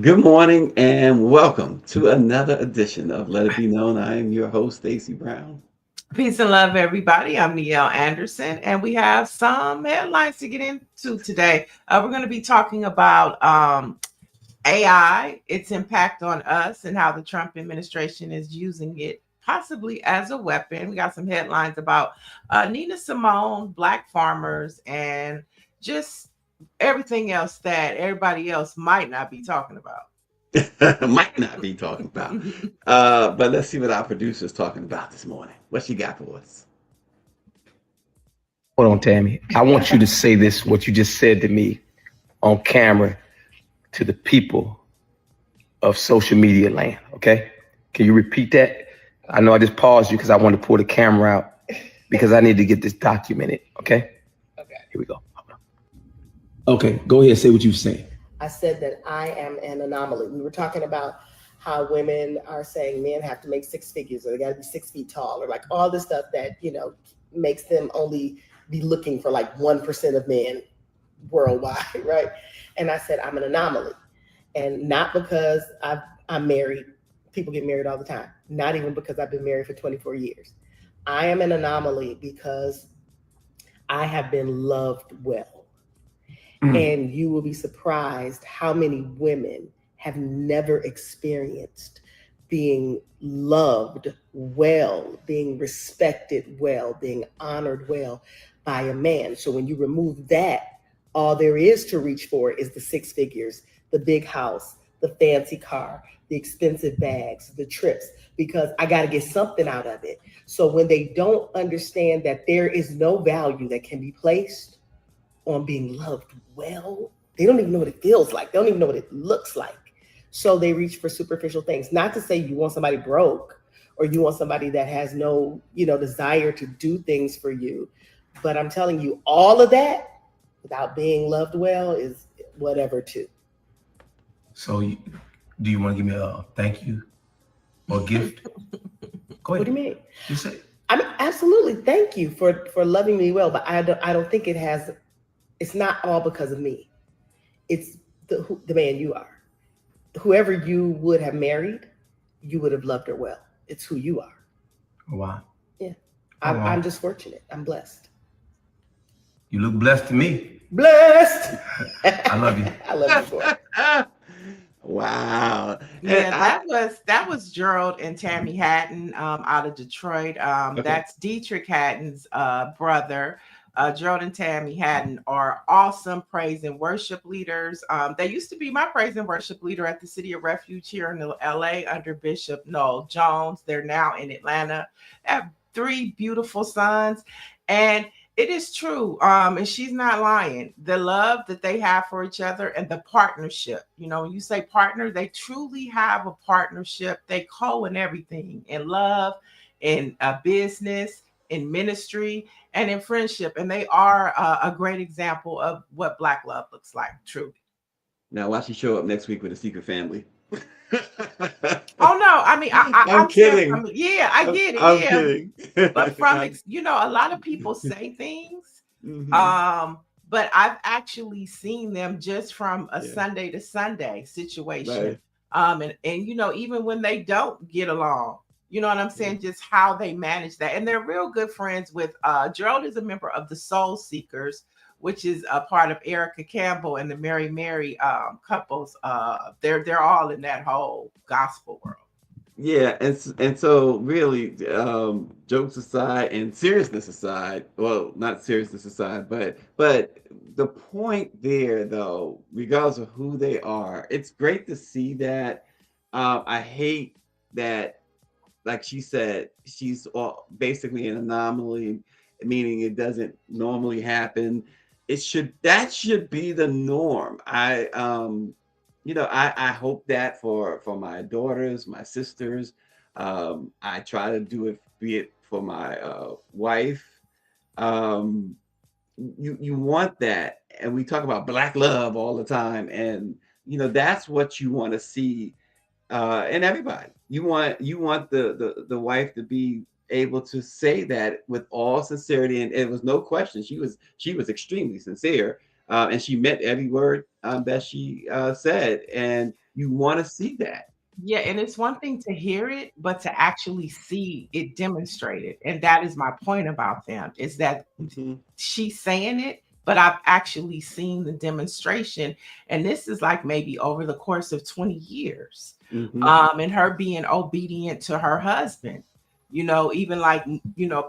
Good morning and welcome to another edition of Let It Be Known. I am your host, Stacy Brown. Peace and love, everybody. I'm Niele Anderson, and we have some headlines to get into today. We're going to be talking about AI, its impact on us, and how the Trump administration is using it possibly as a weapon. We got some headlines about Nina Simone, Black farmers, and just everything else that everybody else might not be talking about. Might not be talking about. But let's see what our producer's talking about this morning. What she got for us? Hold on, Tammy. I want you to say this, what you just said to me on camera to the people of social media land, okay? Can you repeat that? I know I just paused you because I wanted to pull the camera out because I need to get this documented, okay? Okay. Here we go. Okay, go ahead, say what you say. I said that I am an anomaly. We were talking about how women are saying men have to make six figures or they got to be 6 feet tall or like all this stuff that, makes them only be looking for like 1% of men worldwide, right? And I said, I'm an anomaly. And not because I'm married. People get married all the time. Not even because I've been married for 24 years. I am an anomaly because I have been loved well. And you will be surprised how many women have never experienced being loved well, being respected well, being honored well by a man. So when you remove that, all there is to reach for is the 6 figures, the big house, the fancy car, the expensive bags, the trips, because I got to get something out of it. So when they don't understand that there is no value that can be placed on being loved well, they don't even know what it feels like. They don't even know what it looks like. So they reach for superficial things. Not to say you want somebody broke or you want somebody that has no, desire to do things for you. But I'm telling you, all of that without being loved well is whatever too. So do you want to give me a thank you or gift? Go ahead. What do you mean? You say. I mean, absolutely. Thank you for loving me well. But I don't think it's not all because of me. It's the man you are. Whoever you would have married, you would have loved her well. It's who you are. Wow. Yeah. I'm just fortunate. I'm blessed. You look blessed to me. Blessed. I love you. I love you, boy. Wow. Yeah, that was Gerald and Tammy Hatton out of Detroit. Okay. That's Dietrich Hatton's brother. Gerald and Tammy Hatton are awesome praise and worship leaders. They used to be my praise and worship leader at the City of Refuge here in LA under Bishop Noel Jones. They're now in Atlanta. They have 3 beautiful sons. And it is true. And she's not lying. The love that they have for each other and the partnership. When you say partner, they truly have a partnership. They co in everything, in love, in business, in ministry, and in friendship. And they are a great example of what Black love looks like, truly. Now watch you show up next week with a secret family. Oh no, I mean I'm kidding. I get it. I'm yeah. kidding. But a lot of people say things. Mhm. But I've actually seen them just from a Sunday to Sunday situation. Right. And even when they don't get along, you know what I'm saying? Just how they manage that. And they're real good friends with Gerald is a member of the Soul Seekers, which is a part of Erica Campbell and the Mary couples. They're all in that whole gospel world. Yeah, and so really, jokes aside and seriousness aside, well, not seriousness aside, but the point there, though, regardless of who they are, it's great to see that. I hate that, like she said, she's basically an anomaly, meaning it doesn't normally happen. That should be the norm. I hope that for my daughters, my sisters, I try to do it, be it for my wife. Um, you want that, and we talk about black love all the time, and that's what you want to see in everybody. You want the wife to be able to say that with all sincerity, and it was no question. She was extremely sincere, and she meant every word that she said, and you want to see that. Yeah, and it's one thing to hear it, but to actually see it demonstrated. And that is my point about them, is that Hmm. she's saying it, but I've actually seen the demonstration. And this is like maybe over the course of 20 years. Hmm. And her being obedient to her husband, even like,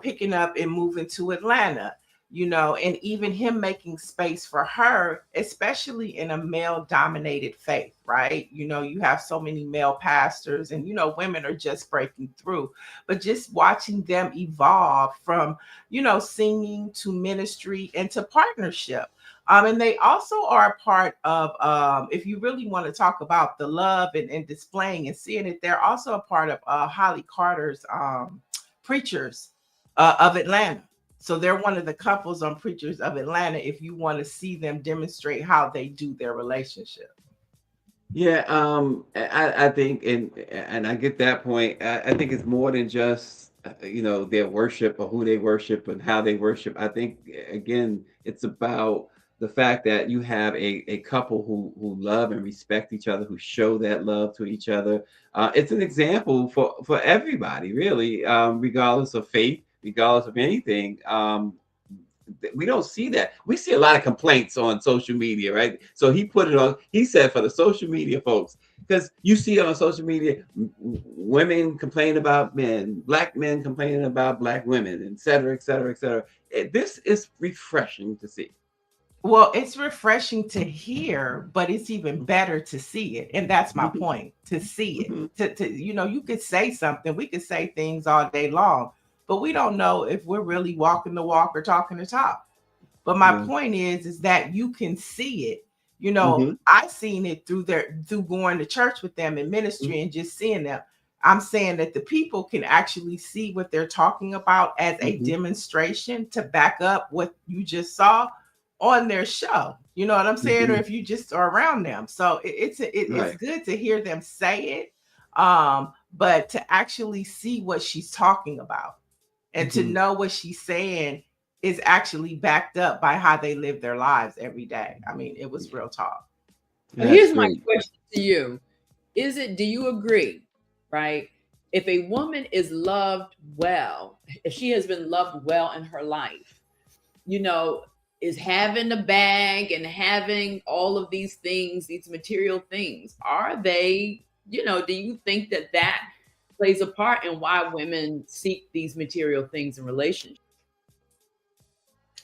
picking up and moving to Atlanta, and even him making space for her, especially in a male dominated faith, right? You have so many male pastors, and, women are just breaking through, but just watching them evolve from, singing to ministry and to partnership. And they also are a part of, if you really want to talk about the love and displaying and seeing it, they're also a part of Holly Carter's Preachers of Atlanta. So they're one of the couples on Preachers of Atlanta, if you want to see them demonstrate how they do their relationship. Yeah, I think, and I get that point. I think it's more than just their worship or who they worship and how they worship. I think again, it's about the fact that you have a couple who love and respect each other, who show that love to each other. It's an example for everybody, really, regardless of faith, regardless of anything. We don't see that. We see a lot of complaints on social media, right? So he put it on. He said for the social media folks, because you see it on social media, women complaining about men, black men complaining about black women, et cetera, et cetera, et cetera. This is refreshing to see. Well, it's refreshing to hear, but it's even better to see it. And that's my Mhm, point, to see it. mhm, You could say something, we could say things all day long, but we don't know if we're really walking the walk or talking the talk. But my yeah. point is that you can see it. Mhm, I seen it through going to church with them in mhm, ministry and just seeing them. I'm saying that the people can actually see what they're talking about as a mhm, demonstration to back up what you just saw on their show. You know what I'm saying? Or mhm. if you just are around them. So it's Right. good to hear them say it, but to actually see what she's talking about and to Mhm. know what she's saying is actually backed up by how they live their lives every day. I mean, it was real talk. So That's here's my great. question to you. Do you agree, right? If a woman is loved well, if she has been loved well in her life, you know, is having a bag and having all of these things, these material things, are they, do you think that that plays a part in why women seek these material things in relationships?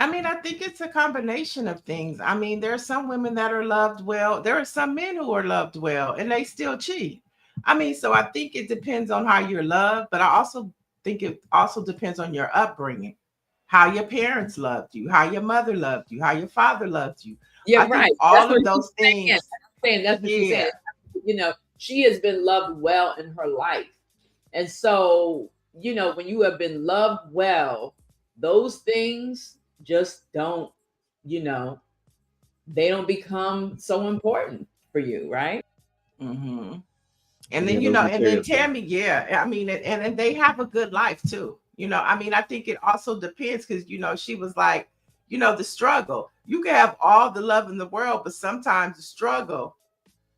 I mean, I think it's a combination of things. I mean, there are some women that are loved well. There are some men who are loved well and they still cheat. I mean, so I think it depends on how you're loved, but I also think it also depends on your upbringing, how your parents loved you, how your mother loved you, how your father loved you. Yeah, I right. think That's all what of she's those saying. things, That's what she's saying. yeah. She has been loved well in her life. And so, when you have been loved well, those things just don't, you know, they don't become so important for you, right? hmm And Yeah, then, those and then material things. Tammy, yeah, I mean, and they have a good life too. I mean, I think it also depends because, she was like, the struggle. You can have all the love in the world, but sometimes the struggle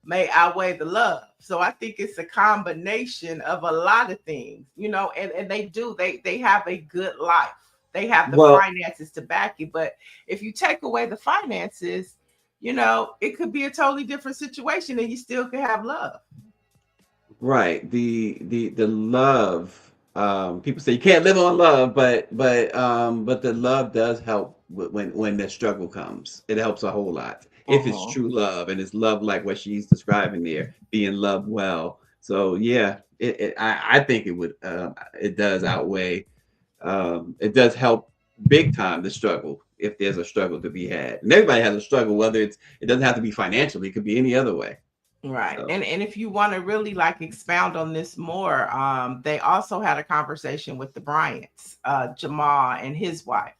may outweigh the love. So I think it's a combination of a lot of things, and they have a good life. They have the Well, finances to back you. But if you take away the finances, it could be a totally different situation and you still could have love. right. The love. People say you can't live on love, but the love does help when the struggle comes. It helps a whole lot if it's Uh-huh. true love, and it's love like what she's describing there, being loved well. So yeah, I think it does outweigh. It does help big time the struggle if there's a struggle to be had, and everybody has a struggle. Whether it doesn't have to be financially, it could be any other way. Right. So, And if you want to really like expound on this more, they also had a conversation with the Bryants, Jamal and his wife.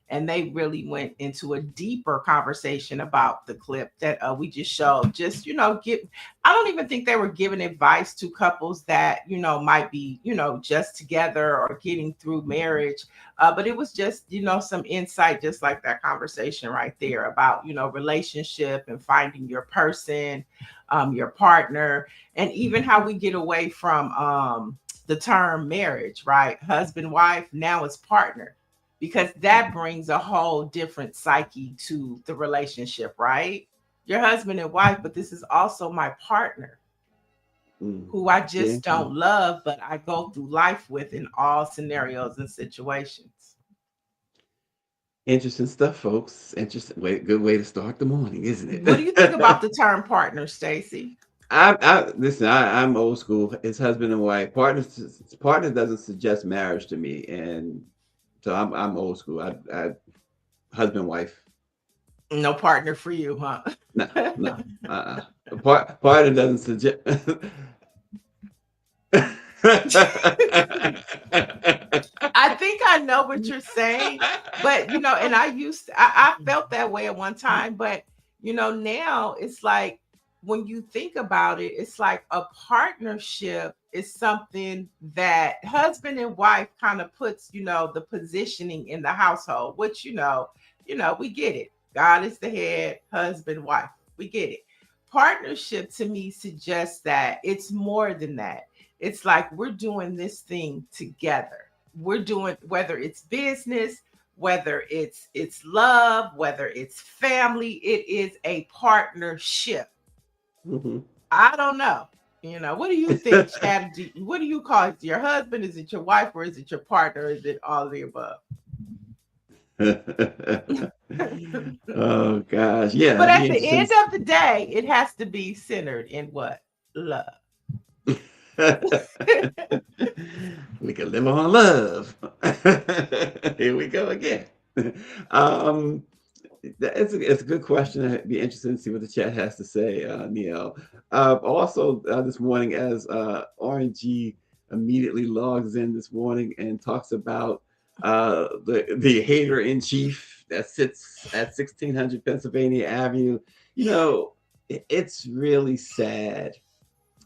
And they really went into a deeper conversation about the clip that we just showed. Just, I don't even think they were giving advice to couples that, might be, just together or getting through marriage. But it was just, some insight, just like that conversation right there about, relationship and finding your person, your partner, and even how we get away from the term marriage, right? Husband, wife, now it's partner, because that brings a whole different psyche to the relationship, right? Your husband and wife, but this is also my partner who I yeah, just don't love, but I go through life with in all scenarios and situations. interesting stuff, folks. Interesting way, good way to start the morning, isn't What do you think about it? the term partner, Stacy? Listen. I'm old school. It's husband and wife. Partners doesn't suggest marriage to me, and so I'm old school. I husband wife. No partner for you, huh? No, no. Partner doesn't suggest. I think I know what you're saying, but and I felt that way at one time, but now it's like when you think about it, it's like a partnership is something that husband and wife kind of puts, the positioning in the household, which we get it. God is the head, husband, wife. We get it. Partnership to me suggests that it's more than that. It's like we're doing this thing together. We're doing, whether it's business, whether it's love, whether it's family, it is a partnership. Mhm. I don't know. What do you think, Chad? What do you call it? Your husband? Is it your wife, or is it your partner? Or is it all of the above? Oh gosh, yeah, But it'd at be the interesting. end of the day, it has to be centered in what? Love. We can live on love. Here we go again. Um, it's a good question. It'd be interesting to see what the chat has to say, Neil. Also, this morning, as RNG immediately logs in this morning and talks about the hater in chief that sits at 1600 Pennsylvania Avenue. It's really sad.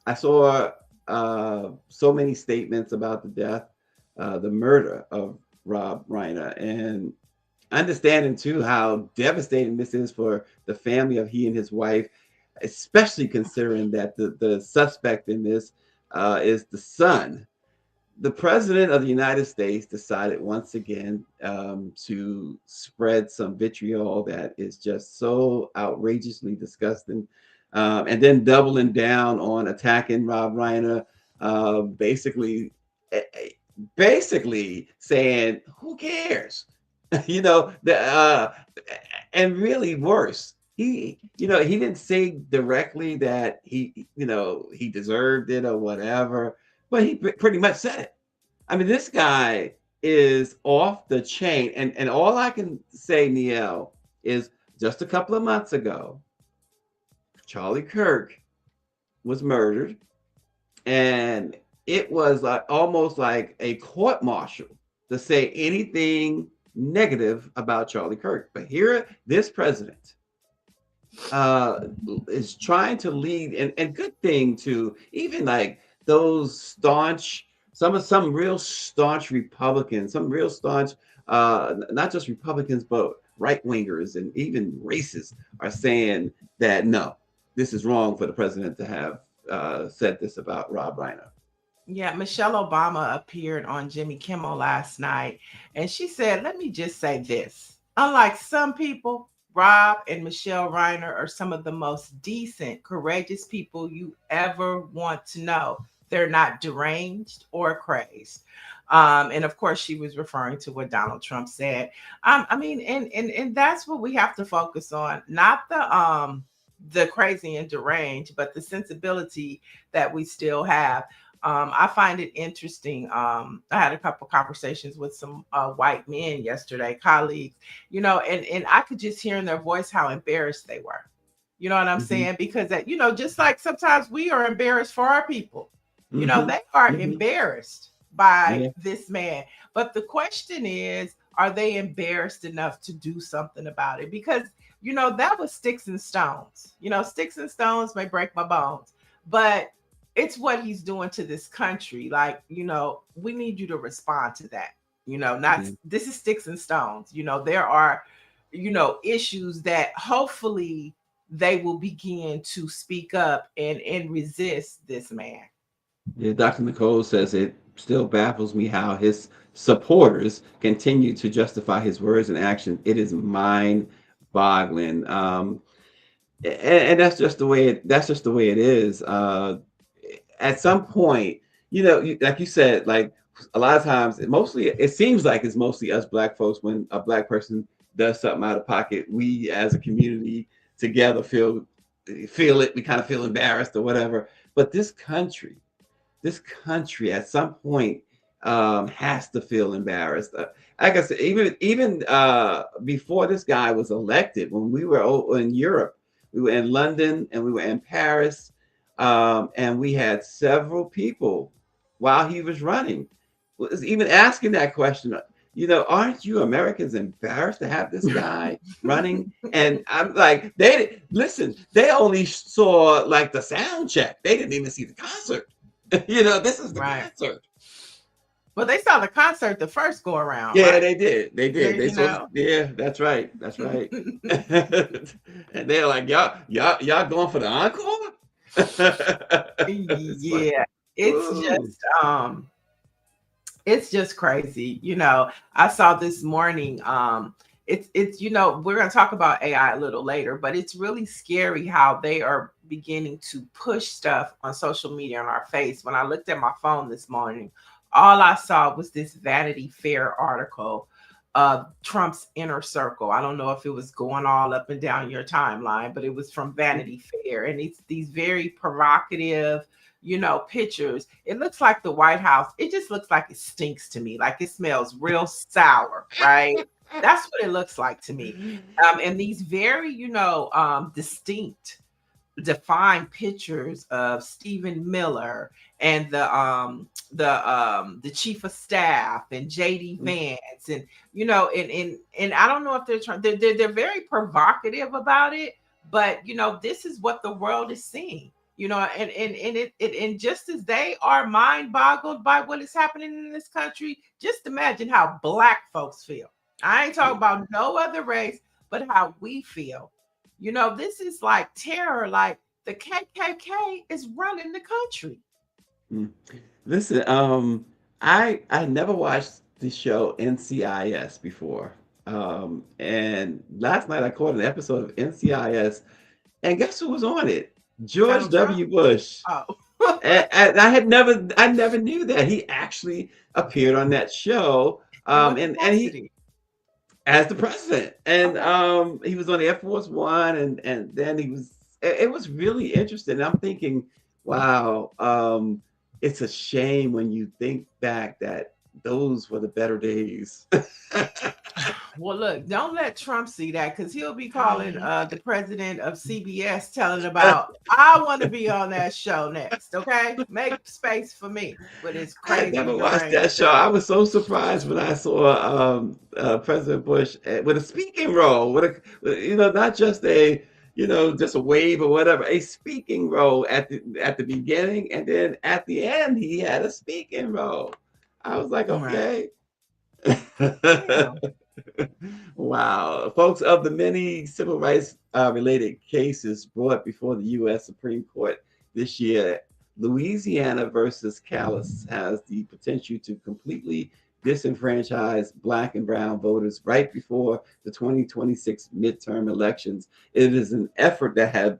I saw so many statements about the death, the murder of Rob Reiner, and understanding too how devastating this is for the family of he and his wife, especially considering that the suspect in this is the son. The president of the United States decided once again to spread some vitriol that is just so outrageously disgusting, and then doubling down on attacking Rob Reiner, basically, eh, eh, basically saying, "Who cares?" And really worse. He didn't say directly that he deserved it or whatever, but he pretty much said it. I mean, this guy is off the chain. And all I can say, Niele, is just a couple of months ago, Charlie Kirk was murdered. And it was like almost like a court martial to say anything negative about Charlie Kirk. But here, this president uh is trying to lead, and good thing to even like those staunch, some real staunch Republicans, some real staunch not just Republicans but right wingers and even racists are saying that no, this is wrong for the president to have said this about Rob Reiner. Yeah, Michelle Obama appeared on Jimmy Kimmel last night, and she said, "Let me just say this. Unlike some people, Rob and Michelle Reiner are some of the most decent, courageous people you ever want to know. They're not deranged or crazed." And of course, she was referring to what Donald Trump said. I mean, and that's what we have to focus on, not the crazy and deranged, but the sensibility that we still have. I find it interesting. I had a couple conversations with some white men yesterday, colleagues, and I could just hear in their voice how embarrassed they were. You know what I'm saying? Because that, just like sometimes we are embarrassed for our people. They are embarrassed by this man. But the question is, are they embarrassed enough to do something about it? Because, that was sticks and stones. Sticks and stones may break my bones, but it's what he's doing to this country. Like, we need you to respond to that. Not this is sticks and stones. There are, issues that hopefully they will begin to speak up and resist this man. Yeah, Dr. Nicole says it still baffles me how his supporters continue to justify his words and actions. It is mind-boggling. And that's just the way it is. At some point, like you said, like a lot of times, it seems like it's mostly us black folks. When a black person does something out of pocket, we as a community together feel it. We kind of feel embarrassed or whatever. But this country at some point has to feel embarrassed. Like I said, even before this guy was elected, when we were in Europe, we were in London and we were in Paris, and we had several people while he was running was even asking that question. Aren't you Americans embarrassed to have this guy running? And I'm like, they only saw like the sound check. They didn't even see the concert. This is the concert. Well, they saw the concert the first go around. Yeah, right? they did. They saw. Yeah, that's right. And they're like, y'all going for the encore? Yeah, it's just crazy. I saw this morning. It's we're going to talk about AI a little later, but it's really scary how they are beginning to push stuff on social media on our face. When I looked at my phone this morning, all I saw was this Vanity Fair article of Trump's inner circle. I don't know if it was going all up and down your timeline, but it was from Vanity Fair. And it's these very provocative, pictures. It looks like the White House. It just looks like it stinks to me. Like it smells real sour, right? That's what it looks like to me. And these very, distinct, defined pictures of Stephen Miller and the chief of staff and JD Vance, and and I don't know if they're very provocative about it, but this is what the world is seeing. And just as they are mind boggled by what is happening in this country, just imagine how Black folks feel. I ain't talking about no other race, but how we feel. This is like terror. Like the KKK is running the country. Listen, I never watched the show NCIS before. And last night I caught an episode of NCIS, and guess who was on it? George W. Bush. Oh. And I never knew that he actually appeared on that show. And he as the president, and he was on Air Force One, and then it was really interesting. I'm thinking, wow, it's a shame when you think back that those were the better days. Well, look, don't let Trump see that, because he'll be calling the president of CBS telling about, I want to be on that show next. Okay, make space for me. But it's crazy. I never watched that show. I was so surprised when I saw President Bush with a speaking role, not just just a wave or whatever, a speaking role at the beginning, and then at the end he had a speaking role. I was like, okay. Yeah. Wow. Folks, of the many civil rights related cases brought before the U.S. Supreme Court this year, Louisiana versus Callis has the potential to completely disenfranchise Black and brown voters right before the 2026 midterm elections. It is an effort that had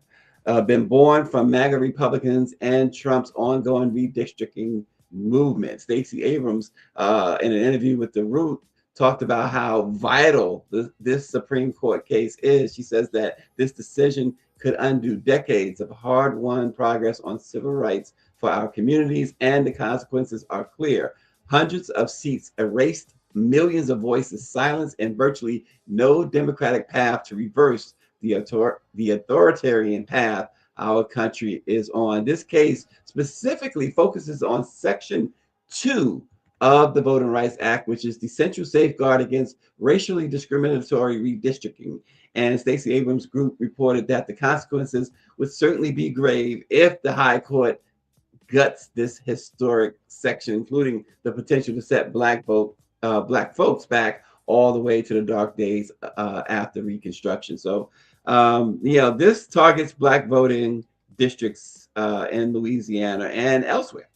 been born from MAGA Republicans and Trump's ongoing redistricting movement. Stacey Abrams, in an interview with The Root, talked about how vital this Supreme Court case is. She says that this decision could undo decades of hard-won progress on civil rights for our communities, and the consequences are clear. Hundreds of seats erased, millions of voices silenced, and virtually no democratic path to reverse the authoritarian path our country is on. This case specifically focuses on Section 2 of the Voting Rights Act, which is the central safeguard against racially discriminatory redistricting. And Stacey Abrams' group reported that the consequences would certainly be grave if the High Court guts this historic section, including the potential to set black folks back all the way to the dark days after Reconstruction. So, this targets black voting districts in Louisiana and elsewhere.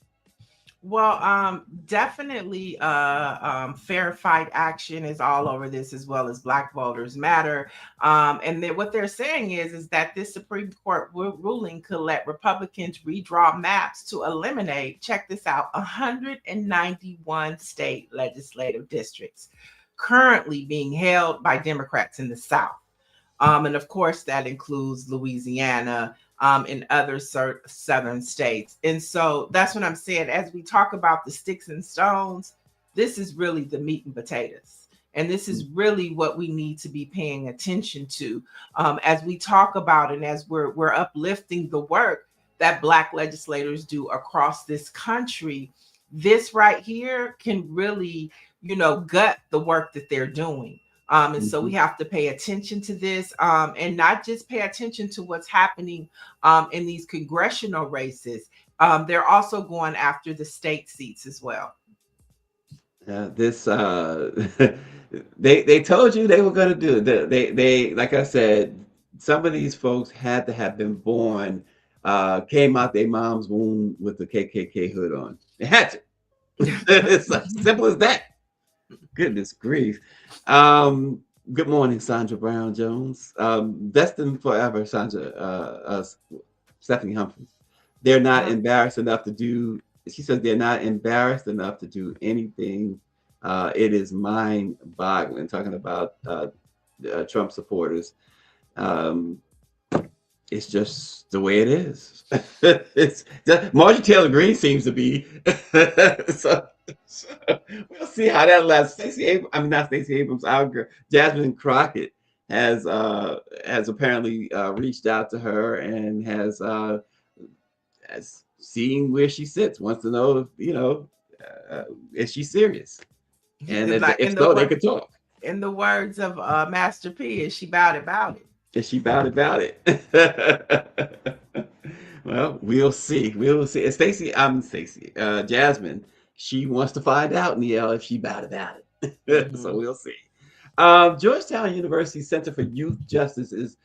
Well, definitely fair fight action is all over this, as well as Black Voters Matter. And then what they're saying is that this Supreme Court ruling could let Republicans redraw maps to eliminate, check this out, 191 state legislative districts currently being held by Democrats in the South. And of course, that includes Louisiana, in other southern states. And so that's what I'm saying. As we talk about the sticks and stones, this is really the meat and potatoes. And this is really what we need to be paying attention to as we talk about and as we're uplifting the work that Black legislators do across this country. This right here can really, gut the work that they're doing. And so we have to pay attention to this and not just pay attention to what's happening in these congressional races. They're also going after the state seats as well. They told you they were going to do it. They like I said, some of these folks had to have been born, came out their mom's womb with the KKK hood on. They had to. It's as simple as that. Goodness grief. Good morning, Sandra Brown Jones. Destined forever, Sandra. Stephanie Humphries. They're not embarrassed enough to do. She says they're not embarrassed enough to do anything. It is mind-boggling. Talking about Trump supporters. It's just the way it is. It's Marjorie Taylor Greene seems to be. So we'll see how that lasts. Not Stacey Abrams. Our girl, Jasmine Crockett has apparently reached out to her and has seen where she sits. Wants to know if is she serious? And if so, they could talk. In the words of Master P, is she about it? Is she about it? Well, we'll see. Stacey, Jasmine, she wants to find out, Niele, if she about it. So we'll see. Georgetown University Center for Youth Justice is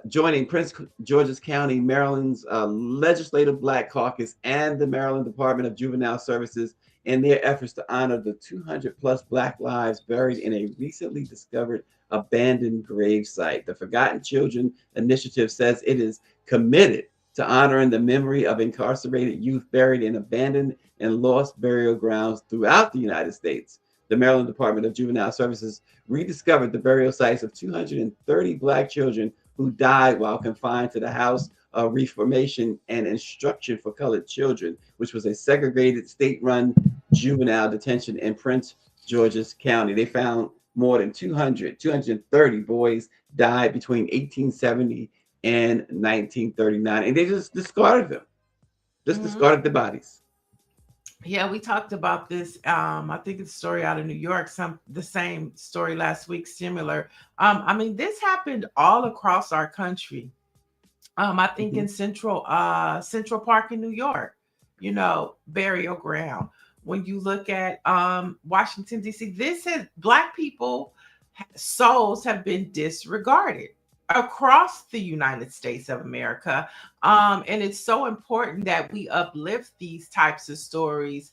joining Prince George's County, Maryland's Legislative Black Caucus and the Maryland Department of Juvenile Services in their efforts to honor the 200 plus Black lives buried in a recently discovered abandoned grave site. The Forgotten Children Initiative says it is committed to honoring the memory of incarcerated youth buried in abandoned and lost burial grounds throughout the United States. The Maryland Department of Juvenile Services rediscovered the burial sites of 230 Black children who died while confined to the House of Reformation and Instruction for Colored Children, which was a segregated state-run juvenile detention in Prince George's County. They found more than 230 boys died between 1870 and 1939, and they just discarded them. Discarded the bodies. Yeah, we talked about this. I think it's a story out of New York. The same story last week, similar. This happened all across our country. I think in Central Park in New York, burial ground. When you look at Washington, D.C., Black people souls have been disregarded across the United States of America. And it's so important that we uplift these types of stories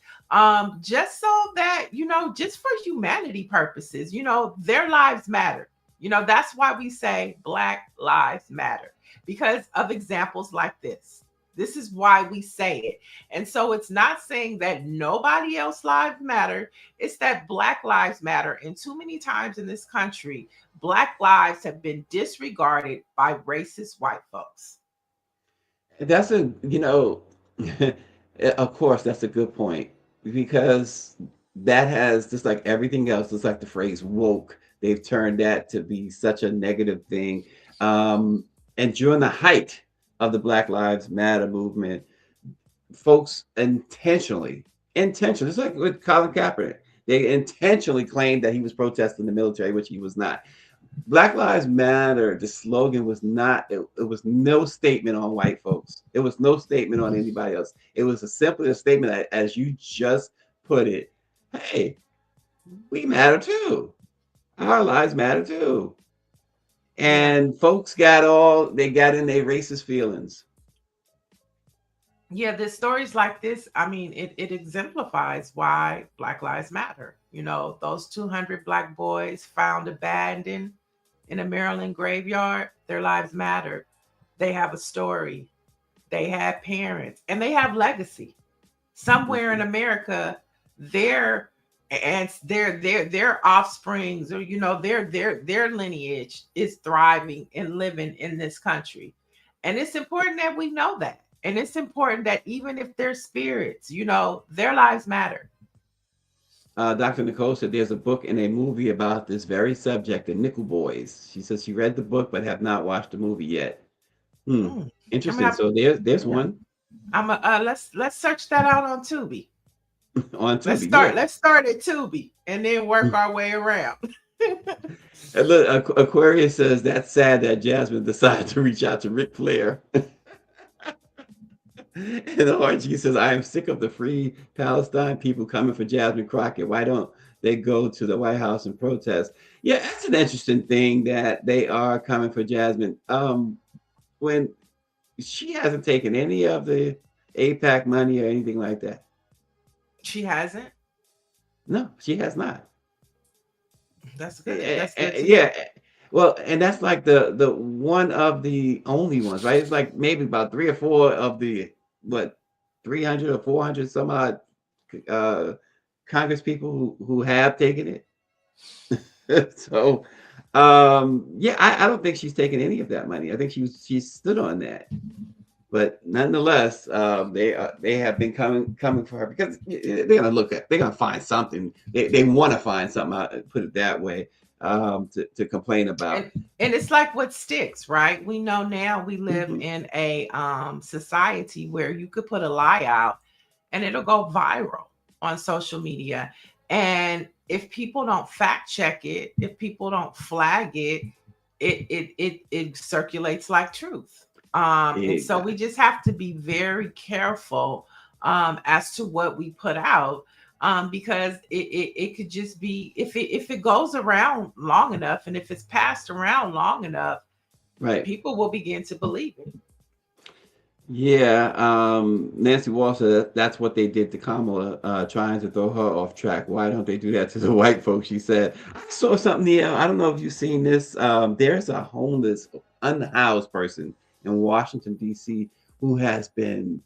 just so that, just for humanity purposes, their lives matter. That's why we say Black Lives Matter, because of examples like this. This is why we say it. And so it's not saying that nobody else's lives matter. It's that Black lives matter. And too many times in this country, Black lives have been disregarded by racist white folks. That's of course, that's a good point, because that has, just like everything else, just like the phrase woke, they've turned that to be such a negative thing. And during the height of the Black Lives Matter movement, folks intentionally, just like with Colin Kaepernick, they intentionally claimed that he was protesting the military, which he was not. Black Lives Matter, the slogan was not, it was no statement on white folks. It was no statement on anybody else. It was simply a statement that, as you just put it, hey, we matter too. Our lives matter too. And folks they got in their racist feelings. Yeah, the stories like this, I mean, it exemplifies why Black Lives Matter. You know, those 200 Black boys found abandoned in a Maryland graveyard, their lives mattered. They have a story, they had parents, and they have legacy. Somewhere in America, their and their offsprings, or you know, their lineage is thriving and living in this country. And it's important that we know that. And it's important that even if they're spirits, you know, their lives matter. Dr. Nicole said there's a book and a movie about this very subject, the Nickel Boys. She says she read the book but have not watched the movie yet. I'm Interesting. gonna So there's one let's search that out on Tubi. on Tubi. Let's start at Tubi and then work our way around. And look, Aquarius says that's sad that Jasmine decided to reach out to Ric Flair. And RG says, I am sick of the free Palestine people coming for Jasmine Crockett. Why don't they go to the White House and protest? Yeah, that's an interesting thing that they are coming for Jasmine. When she hasn't taken any of the APAC money or anything like that. She hasn't? No, she has not. That's good. That's good. Yeah. Well, and that's like the one of the only ones, right? It's like maybe about 3 or 4 of the 300 or 400 some odd Congress people who have taken it. So yeah, I don't think she's taken any of that money. I think she stood on that. But nonetheless, they have been coming for her because they're gonna find something. They want to find something. I put it that way, to complain about. And it's like what sticks, right? We know now we live in a society where you could put a lie out and it'll go viral on social media. And if people don't fact check it, if people don't flag it, it circulates like truth. And so we just have to be very careful as to what we put out, because it could just be, if it goes around long enough and if it's passed around long enough, right, people will begin to believe it. Yeah, Nancy Wall said that's what they did to Kamala, trying to throw her off track. Why don't they do that to the white folks? She said. I saw something, Niele. I don't know if you've seen this. There's a homeless, unhoused person in Washington, D.C., who has been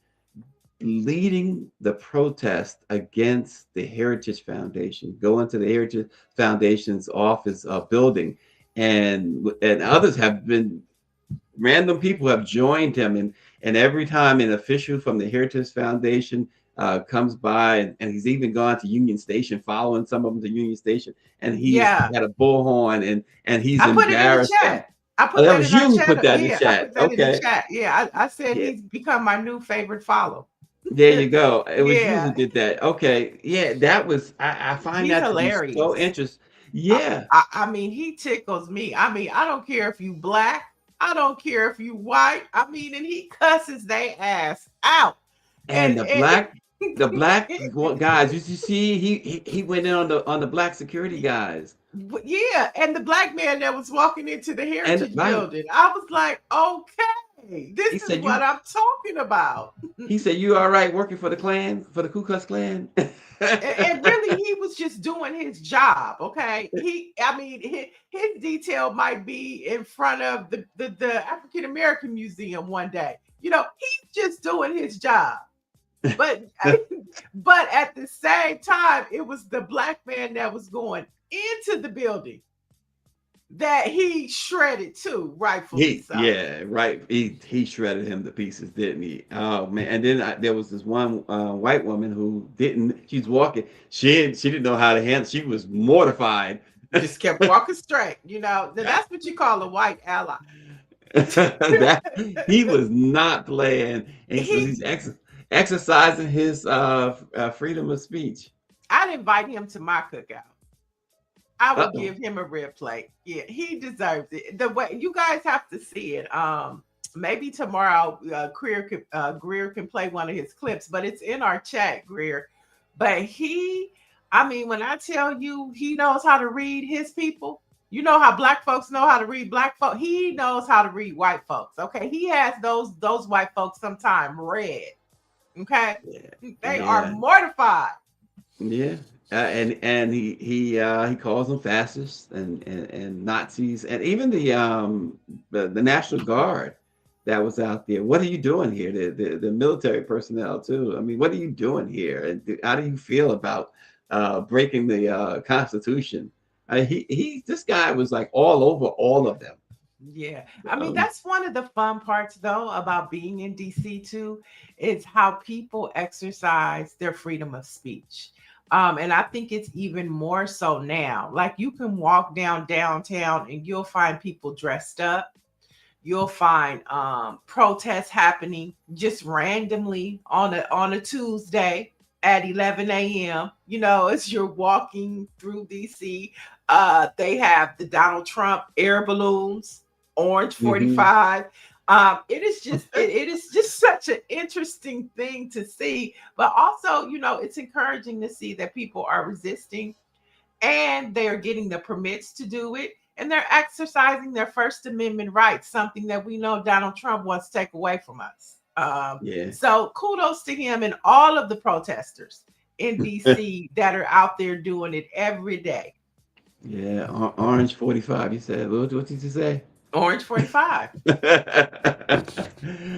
leading the protest against the Heritage Foundation, going to the Heritage Foundation's office building, and others have been, random people have joined him, and every time an official from the Heritage Foundation comes by, and he's even gone to Union Station, following some of them to Union Station, and he had a bullhorn, and he's embarrassed. I put that in our chat. Put that in the chat. In the chat. Yeah, I said he's become my new favorite follow. There you go. It was you who did that. Okay. Yeah, that was, I find he's that hilarious. So interesting. Yeah. I mean, he tickles me. I mean, I don't care if you black. I don't care if you white. I mean, and he cusses their ass out. And the black guys, you see, he went in on the black security guys. Yeah, and the black man that was walking into the Heritage building, I was like, okay, this is what I'm talking about. He said, "You all right working for the Klan, for the Ku Klux Klan?" and really, he was just doing his job. Okay, his detail might be in front of the African American Museum one day. You know, he's just doing his job. But at the same time, it was the black man that was going into the building that he shredded too, rightfully so. Yeah, right. He shredded him to pieces, didn't he? Oh man! And then there was this one white woman who didn't. She's walking. She didn't know how to handle. She was mortified. Just kept walking straight. You know, that's what you call a white ally. That he was not playing, and so He, he's exercising his freedom of speech. I'd invite him to my cookout. I would Uh-oh. give him a rib plate. Yeah, he deserves it. The way you guys have to see it. Maybe tomorrow, Greer can play one of his clips, but it's in our chat, Greer. But I mean, when I tell you he knows how to read his people, you know how black folks know how to read black folks. He knows how to read white folks. Okay, he has those white folks sometime read. Okay, Yeah, they are yeah, mortified. yeah. And he calls them fascists and Nazis, and even the National Guard that was out there. What are you doing here? The military personnel too. I mean, what are you doing here? And how do you feel about breaking the Constitution? This guy was like all over all of them. Yeah. I mean, Um, that's one of the fun parts though about being in DC too, is how people exercise their freedom of speech. And I think it's even more so now. Like you can walk downtown and you'll find people dressed up. You'll find protests happening just randomly on a Tuesday at 11 a.m. You know, as you're walking through DC, they have the Donald Trump air balloons, Orange mhm. 45. It is just such an interesting thing to see, but also, you know, it's encouraging to see that people are resisting and they are getting the permits to do it, and they're exercising their First Amendment rights, something that we know Donald Trump wants to take away from us. Yeah. So kudos to him and all of the protesters in DC that are out there doing it every day. Yeah, Orange 45, you said. What did you say? Orange 45.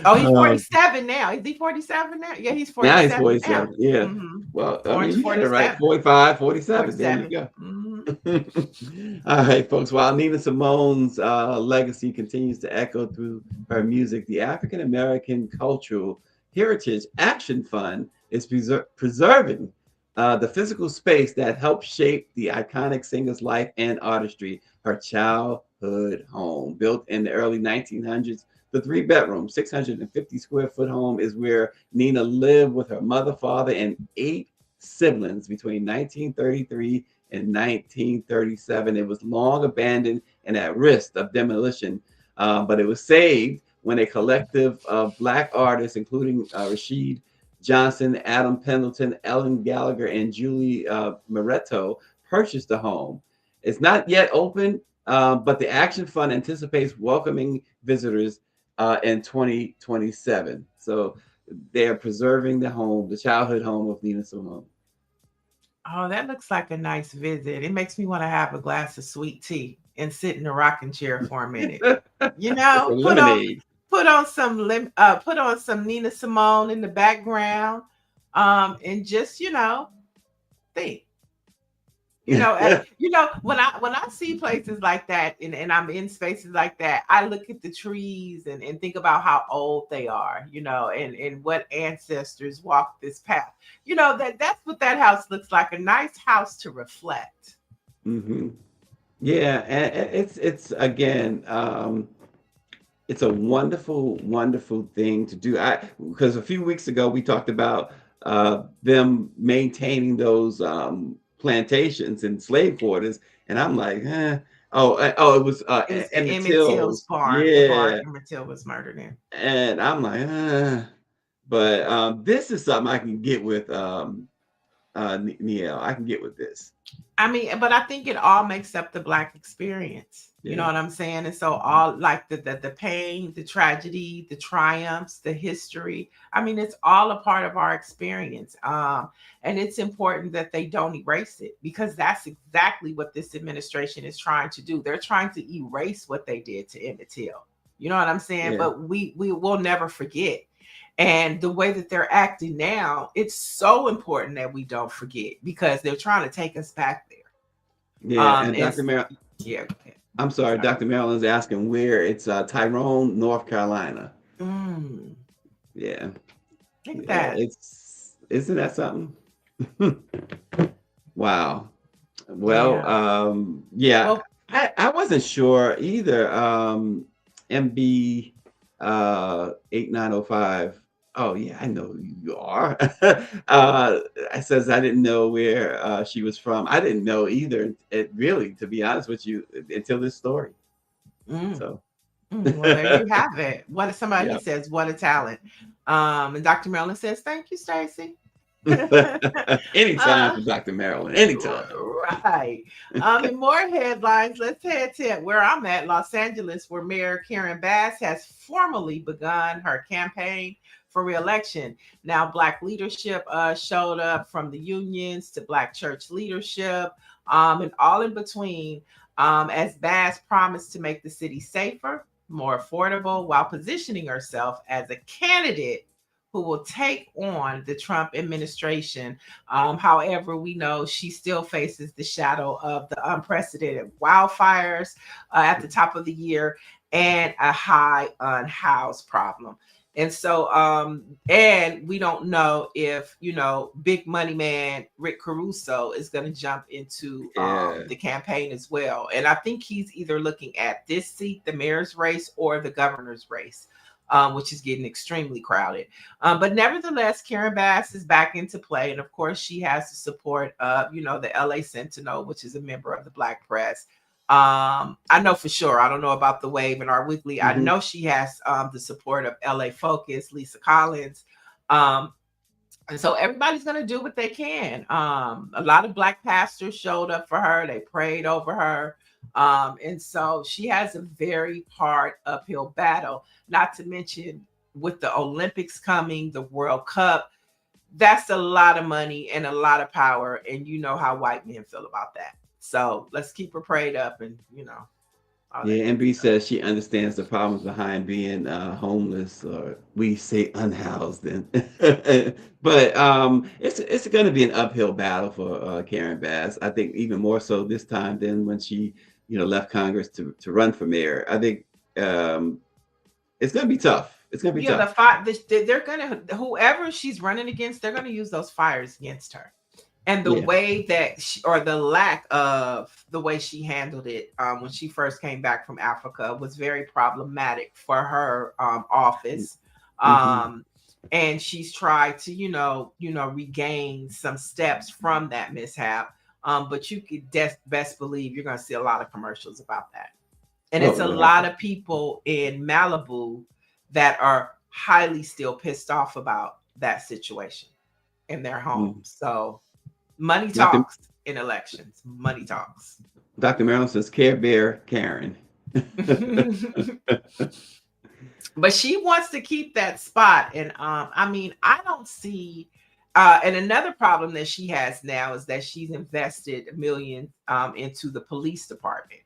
Oh, he's Um, 47 now. Is he 47 now? Yeah, he's now he's 47 now. 47. Yeah. Hmm. Well, I mean, Orange you got it right. 47. 45, 47. There you 47. go. Hmm. All right, folks. While Nina Simone's legacy continues to echo through her music, the African American Cultural Heritage Action Fund is preserving the physical space that helped shape the iconic singer's life and artistry, her childhood home. Built in the early 1900s, the three-bedroom, 650 square foot home is where Nina lived with her mother, father, and 8 siblings between 1933 in 1937. It was long abandoned and at risk of demolition, but it was saved when a collective of Black artists, including Rashid Johnson, Adam Pendleton, Ellen Gallagher, and Julie Moretto, purchased the home. It's not yet open, but the Action Fund anticipates welcoming visitors in 2027. So they are preserving the home, the childhood home of Nina Simone. Oh, that looks like a nice visit. It makes me want to have a glass of sweet tea and sit in a rocking chair for a minute. You It's a know, lemonade. put on some Nina Simone in the background, and just think. When I see places like that and I'm in spaces like that, I look at the trees and think about how old they are, and what ancestors walked this path. That's what that house looks like, a nice house to reflect. Hmm. Yeah, and it's again, it's a wonderful, wonderful thing to do. Because a few weeks ago we talked about them maintaining those plantations and slave quarters, and I'm like, it was It was Emmett Emmett Till's Till's, barn, the barn yeah, Emmett Till was murdered in. and I'm like, but this is something I can get with Niele. I can get with this. I mean, but I think it all makes up the Black experience. You know Yeah. what I'm saying? And so all like the pain, the tragedy, the triumphs, the history. I mean, it's all a part of our experience. And it's important that they don't erase it, because that's exactly what this administration is trying to do. They're trying to erase what they did to Emmett Till. You know what I'm saying? Yeah. But we will never forget. And the way that they're acting now, it's so important that we don't forget, because they're trying to take us back there. Yeah, and And Dr. Mer yeah, go ahead. I'm sorry, Sorry. Dr. Maryland's asking where. It's Tyrone, North Carolina. Mm, Yeah. look at Yeah, that. isn't that something? Wow. Well, Yeah. yeah, Well, I wasn't sure either. MB 8905. Oh yeah, I know who you are. I says I didn't know where she was from. I didn't know either. It really, to be honest with you, until this story. Mm. So Well, there you have it. What somebody yeah. he says, what a talent. And Dr. Marilyn says, thank you, Stacy. Anytime uh, for Dr. Marilyn. Anytime. right. And more headlines. Let's head to where I'm at, Los Angeles, where Mayor Karen Bass has formally begun her campaign for re-election. Now, Black leadership showed up, from the unions to Black church leadership, and all in between, as Bass promised to make the city safer, more affordable, while positioning herself as a candidate who will take on the Trump administration. However, we know she still faces the shadow of the unprecedented wildfires at the top of the year and a high unhoused problem. And so, and we don't know if, big money man Rick Caruso is going to jump into Yeah. the campaign as well. And I think he's either looking at this seat, the mayor's race, or the governor's race. Which is getting extremely crowded. But nevertheless, Karen Bass is back into play. And of course, she has the support of, the LA Sentinel, which is a member of the Black Press. I know for sure. I don't know about the Wave and our Weekly. I know she has the support of LA Focus, Lisa Collins. And so everybody's going to do what they can. A lot of Black pastors showed up for her. They prayed over her. And so she has a very hard uphill battle, not to mention with the Olympics coming, the World Cup. That's a lot of money and a lot of power. And you know how white men feel about that. So let's keep her prayed up and, Yeah, MB says she understands the problems behind being homeless, or we say unhoused. And but it's going to be an uphill battle for Karen Bass. I think even more so this time than when she left Congress to run for mayor. I think it's going to be tough. It's going to be yeah, tough. they're going to, whoever she's running against, they're going to use those fires against her. And the Yeah. way that or the lack of the way she handled it when she first came back from Africa was very problematic for her office. And she's tried to, regain some steps from that mishap. But you could best believe you're going to see a lot of commercials about that. And it's a lot of people in Malibu that are highly still pissed off about that situation in their homes. So money talks in elections. Money talks. Dr. Marilyn says, Care Bear Karen. But she wants to keep that spot. And I don't see and another problem that she has now is that she's invested millions into the police department.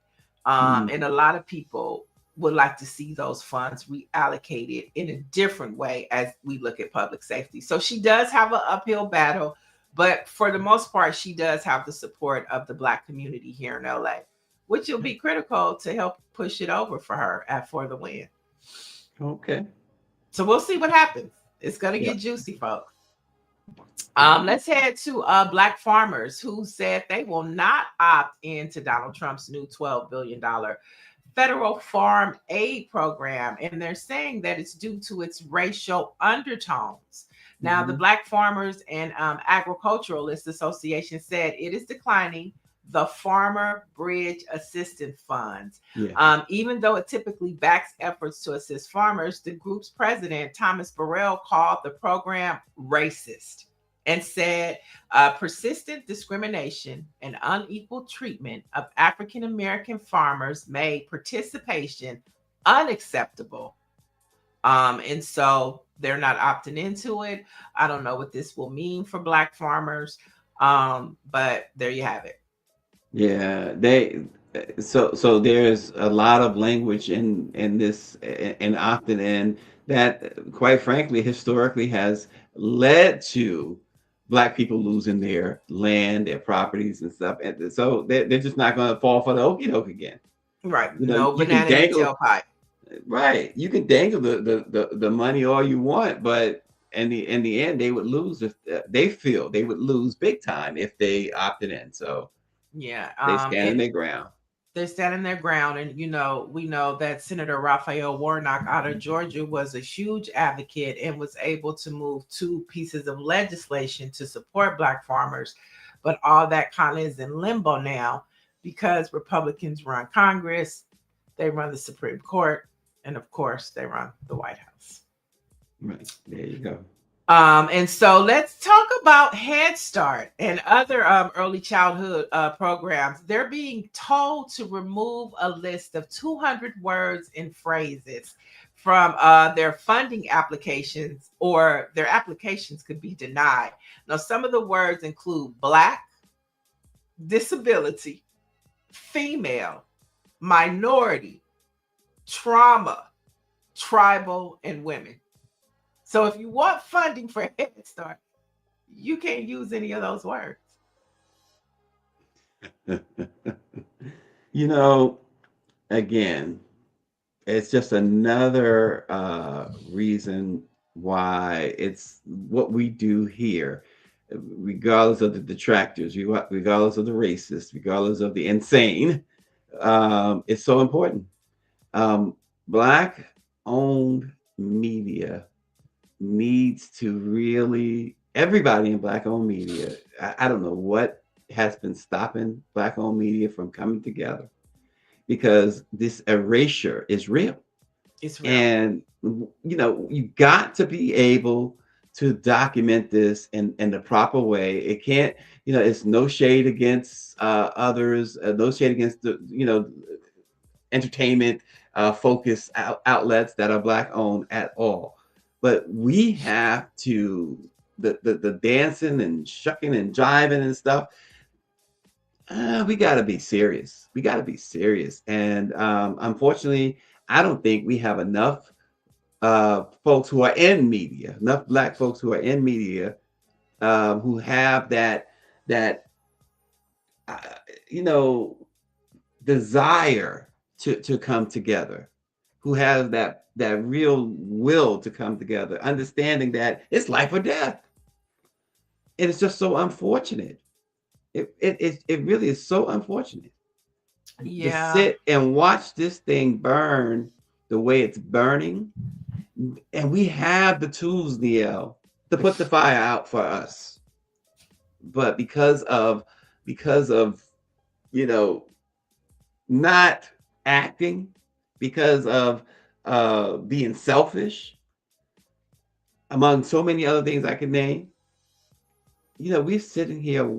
And a lot of people would like to see those funds reallocated in a different way as we look at public safety. So she does have an uphill battle. But for the most part, she does have the support of the Black community here in LA, which will be critical to help push it over for her for the win. Okay. So we'll see what happens. It's going to get juicy, folks. Let's head to Black farmers who said they will not opt into Donald Trump's new $12 billion federal farm aid program. And they're saying that it's due to its racial undertones. Now, the Black Farmers and Agriculturalists Association said it is declining the Farmer Bridge Assistance Funds. Even though it typically backs efforts to assist farmers, the group's president, Thomas Burrell, called the program racist and said persistent discrimination and unequal treatment of African-American farmers made participation unacceptable. And so they're not opting into it. I don't know what this will mean for Black farmers, but there you have it. Yeah, so there's a lot of language in this and opting in that, quite frankly, historically has led to Black people losing their land, their properties and stuff. And so they're just not going to fall for the okie doke again. Right. No banana in the tailpipe. Right. You can dangle the money all you want, but in the end, they would lose if they feel they would lose big time if they opted in. So yeah, they stand their ground. They're standing their ground. And, we know that Senator Raphael Warnock out of Georgia was a huge advocate and was able to move 2 pieces of legislation to support Black farmers. But all that kind of is in limbo now because Republicans run Congress, they run the Supreme Court, and of course, they run the White House. Right. There you go. And so let's talk about Head Start and other early childhood programs. They're being told to remove a list of 200 words and phrases from their funding applications, or their applications could be denied. Now, some of the words include Black, disability, female, minority, trauma, tribal, and women. So if you want funding for Head Start, you can't use any of those words. Again, it's just another reason why it's what we do here, regardless of the detractors, regardless of the racists, regardless of the insane. It's so important. Black owned media needs to really, everybody in Black owned media, I don't know what has been stopping Black owned media from coming together, because this erasure is real. It's real. And you got to be able to document this in the proper way. It can't, it's no shade against others, no shade against the entertainment focused outlets that are Black owned at all. But we have to, the dancing and shucking and jiving and stuff, we got to be serious. We got to be serious. And unfortunately, I don't think we have enough folks who are in media, enough Black folks who are in media, who have that desire to come together, who have that real will to come together, understanding that it's life or death. And it's just so unfortunate. It really is so unfortunate. Yeah. To sit and watch this thing burn the way it's burning. And we have the tools, Niele, to put the fire out for us. But because of not acting, because of being selfish, among so many other things I can name, we're sitting here,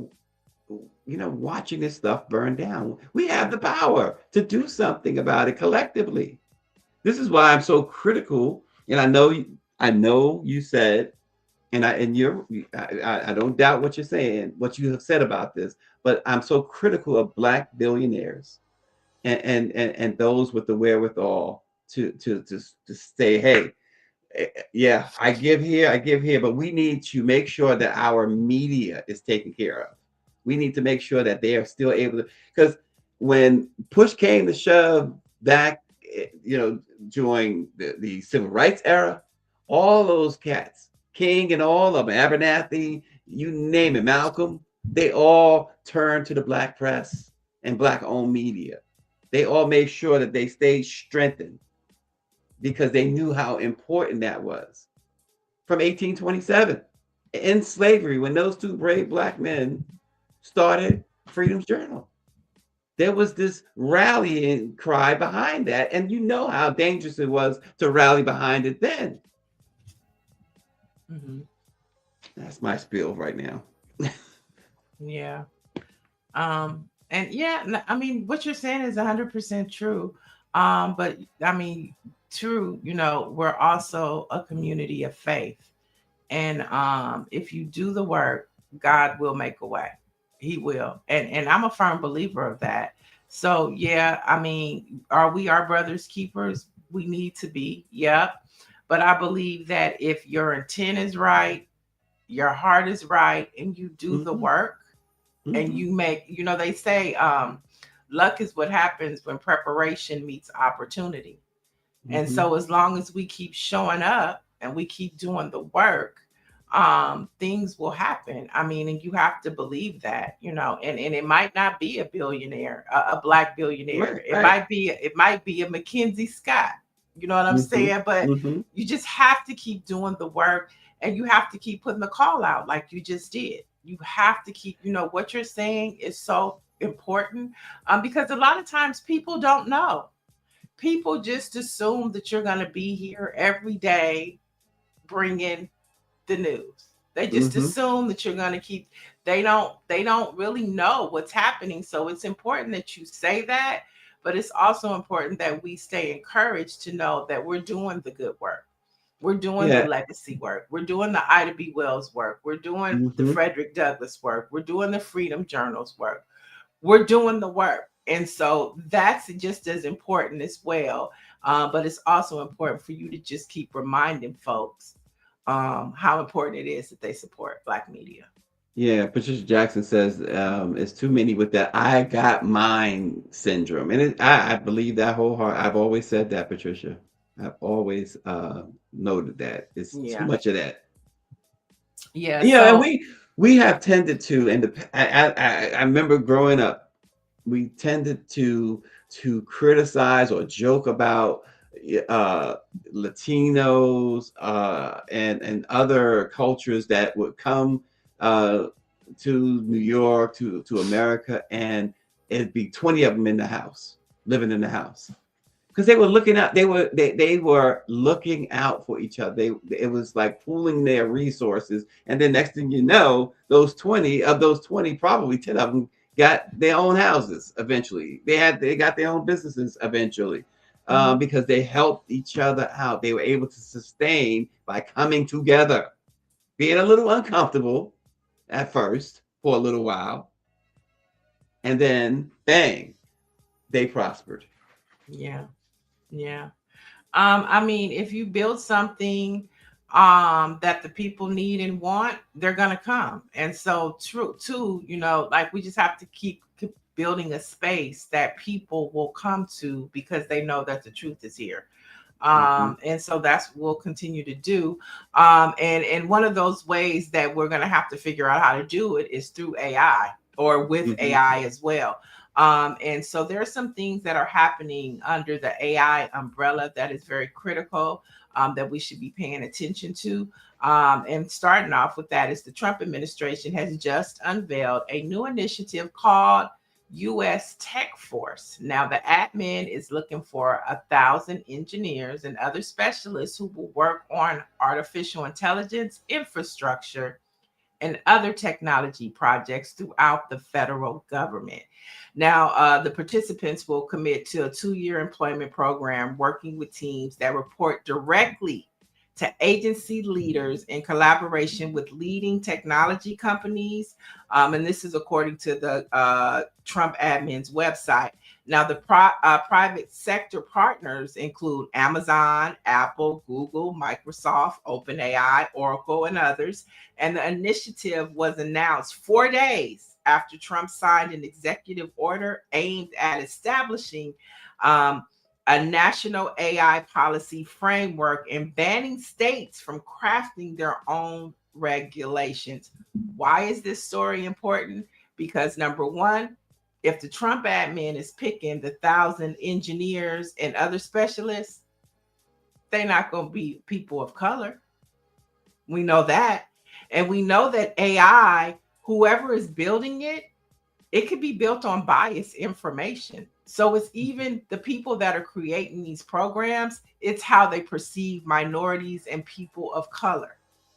watching this stuff burn down. We have the power to do something about it collectively. This is why I'm so critical. And I know you said, and I don't doubt what you're saying, what you have said about this, but I'm so critical of Black billionaires and those with the wherewithal to say, hey, yeah, I give here, but we need to make sure that our media is taken care of. We need to make sure that they are still able to, because when push came to shove back, during the civil rights era, all those cats, King and all of them, Abernathy, you name it, Malcolm, they all turned to the Black press and Black owned media. They all made sure that they stayed strengthened because they knew how important that was. From 1827, in slavery, when those 2 brave Black men started Freedom's Journal, there was this rallying cry behind that. And you know how dangerous it was to rally behind it then. Mm-hmm. That's my spiel right now. Yeah. And yeah, I mean, what you're saying is 100% true. But I mean, true, we're also a community of faith. And if you do the work, God will make a way. He will. And I'm a firm believer of that. So yeah, I mean, are we our brother's keepers? We need to be. Yeah. But I believe that if your intent is right, your heart is right, and you do the work, and you make, they say luck is what happens when preparation meets opportunity. And so as long as we keep showing up and we keep doing the work, things will happen. I mean, and you have to believe that, and it might not be a billionaire, a black billionaire. Right, It right. might be, a Mackenzie Scott. You know what I'm Mm-hmm. saying? But Mm-hmm. you just have to keep doing the work, and you have to keep putting the call out like you just did. You have to keep, what you're saying is so important, because a lot of times people don't know. People just assume that you're going to be here every day bringing the news. They just Mm-hmm. assume that you're going to keep. They don't really know what's happening. So it's important that you say that, but it's also important that we stay encouraged to know that we're doing the good work. We're doing the Yeah. legacy work. We're doing the Ida B. Wells work. We're doing the Mm-hmm. Frederick Douglass work. We're doing the Freedom Journals work. We're doing the work. And so that's just as important as well. But it's also important for you to just keep reminding folks how important it is that they support Black media. Yeah, Patricia Jackson says it's too many with that "I got mine" syndrome, and I believe that wholeheartedly. I've always said that, Patricia. I've always noted that it's too Yeah. much of that. Yeah. Yeah, and So, we have tended to, and I remember growing up, we tended to criticize or joke about uh, Latinos and other cultures that would come uh, to New York to America, and it'd be 20 of them in the house, living in the house because they were looking out. They were looking out for each other. It was like pooling their resources, and then next thing you know, those 20, probably 10 of them got their own houses eventually. They got their own businesses eventually. mhm, Because they helped each other out. They were able to sustain by coming together, being a little uncomfortable at first for a little while, and then bang, they prospered. yeah, yeah. I mean, if you build something that the people need and want, they're gonna come. And so true too, like we just have to keep building a space that people will come to because they know that the truth is here. Mm-hmm. And so that's what we'll continue to do. And one of those ways that we're going to have to figure out how to do it is through AI or with Mm-hmm. AI as well. And so there are some things that are happening under the AI umbrella that is very critical, that we should be paying attention to. And starting off with that is the Trump administration has just unveiled a new initiative called U.S. Tech Force. Now, the admin is looking for 1,000 engineers and other specialists who will work on artificial intelligence infrastructure and other technology projects throughout the federal government. Now, the participants will commit to a 2-year employment program working with teams that report directly to agency leaders in collaboration with leading technology companies. And this is according to the Trump admin's website. Now, the private sector partners include Amazon, Apple, Google, Microsoft, OpenAI, Oracle, and others. And the initiative was announced 4 days after Trump signed an executive order aimed at establishing a national AI policy framework and banning states from crafting their own regulations. Why is this story important? Because number one, if the Trump admin is picking the 1,000 engineers and other specialists, they're not going to be people of color. We know that. And we know that AI, whoever is building it, it could be built on biased information. So it's even the people that are creating these programs, it's how they perceive minorities and people of color.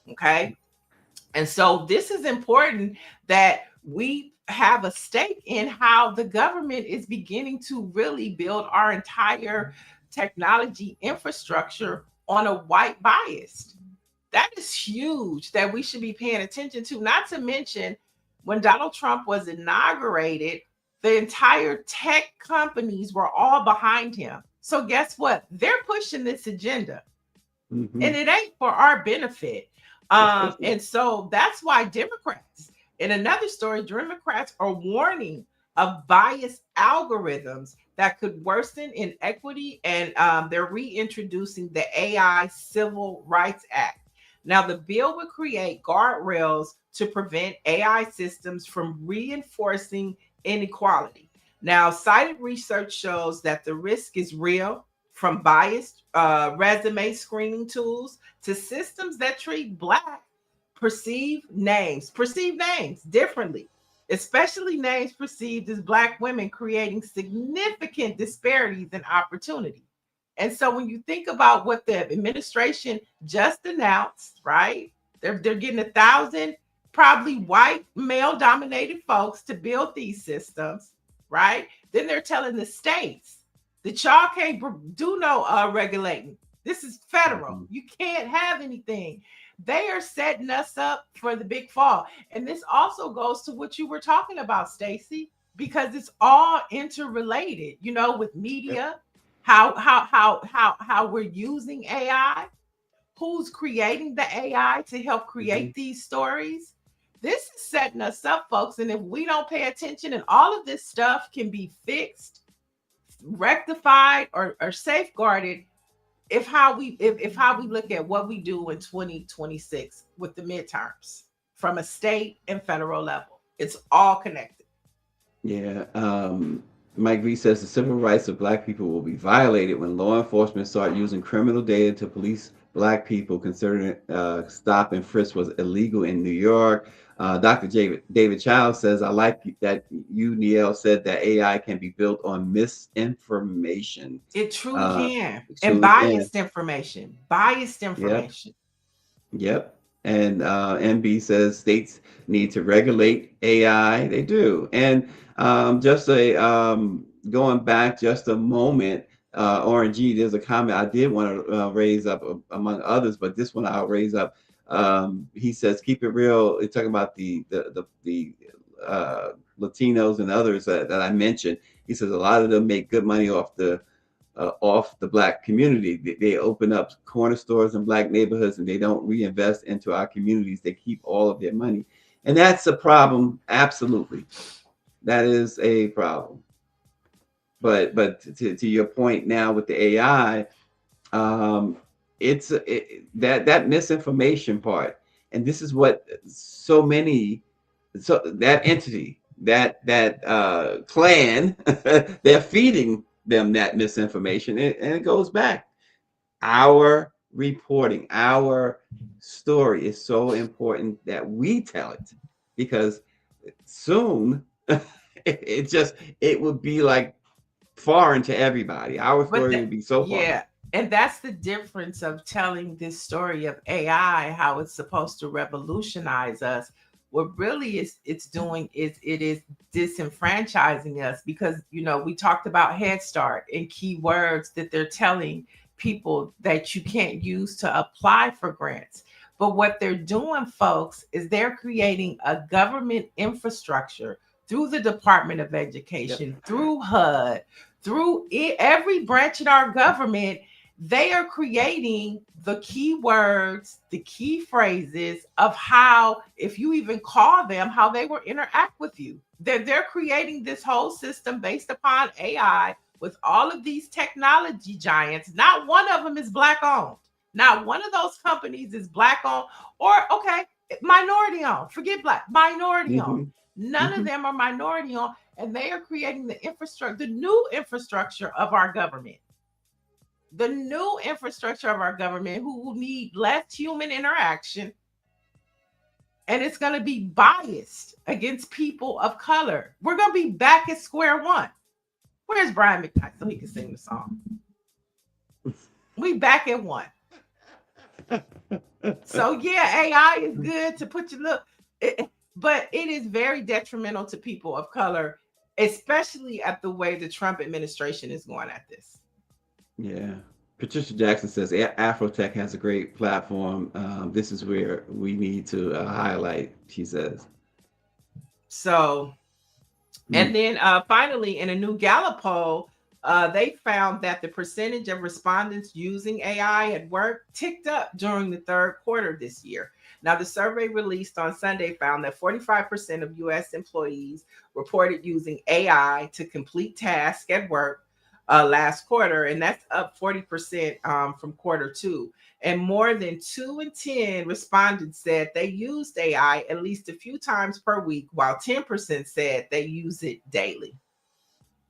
Okay. And so this is important that we have a stake in how the government is beginning to really build our entire technology infrastructure on a white bias. That is huge that we should be paying attention to. Not to mention, when Donald Trump was inaugurated, the entire tech companies were all behind him. So, guess what? They're pushing this agenda, Mm-hmm. and it ain't for our benefit. Of course not. And so that's why Democrats, in another story, Democrats are warning of biased algorithms that could worsen inequity, and they're reintroducing the AI Civil Rights Act. Now, the bill would create guardrails to prevent AI systems from reinforcing inequality. Now, cited research shows that the risk is real, from biased resume screening tools to systems that treat Black perceived names differently, especially names perceived as Black women, creating significant disparities in opportunity. And so when you think about what the administration just announced, right? They're getting 1,000 probably white male dominated folks to build these systems, right? Then they're telling the states that y'all can't do no regulating. This is federal. You can't have anything. They are setting us up for the big fall. And this also goes to what you were talking about, Stacy, because it's all interrelated, you know, with media, how we're using AI, who's creating the AI to help create these stories. This is setting us up, folks. And if we don't pay attention, and all of this stuff can be fixed, rectified, or safeguarded if how we look at what we do in 2026 with the midterms from a state and federal level. It's all connected. Yeah. Mike V says the civil rights of Black people will be violated when law enforcement start using criminal data to police Black people, considering stop and frisk was illegal in New York. Dr. David Childs says, I like that you, Niele, said that AI can be built on misinformation. It truly can. It And truly can. biased information. Biased information. Yep. And MB says states need to regulate AI. They do. And going back just a moment, RNG, there's a comment I did want to raise up among others, but this one I'll raise up. He says, keep it real. It's talking about the Latinos and others that I mentioned. He says a lot of them make good money off the Black community. They open up corner stores in Black neighborhoods and they don't reinvest into our communities. They keep all of their money. And that's a problem. Absolutely. That is a problem. But to your point now with the AI, that misinformation part. And this is what that entity, that clan, they're feeding them that misinformation, and it goes back. Our reporting, our story is so important that we tell it, because soon it would be like foreign to everybody. Our story would be so foreign. Yeah. And that's the difference of telling this story of AI, how it's supposed to revolutionize us. What really it's doing is it is disenfranchising us, because, you know, we talked about Head Start and keywords that they're telling people that you can't use to apply for grants. But what they're doing, folks, is they're creating a government infrastructure through the Department of Education, through HUD, through every branch in our government. They are creating the keywords, the key phrases of how, if you even call them, how they will interact with you. They're creating this whole system based upon AI with all of these technology giants. Not one of them is Black owned. Not one of those companies is Black owned, or minority owned. Forget Black, minority owned. None of them are minority owned, and they are creating the infrastructure, the new infrastructure of our government. The new infrastructure of our government, who will need less human interaction, and it's going to be biased against people of color. We're going to be back at square one. Where's Brian McKnight so he can sing the song? We back at one. So yeah, AI is good to put you but it is very detrimental to people of color, especially at the way the Trump administration is going at this. Yeah. Patricia Jackson says Afrotech has a great platform. This is where we need to highlight, she says. So, and then finally, in a new Gallup poll, they found that the percentage of respondents using AI at work ticked up during the third quarter this year. Now, the survey released on Sunday found that 45% of U.S. employees reported using AI to complete tasks at work last quarter, and that's up 40% from quarter two. And more than 2 in 10 respondents said they used AI at least a few times per week, while 10% said they use it daily.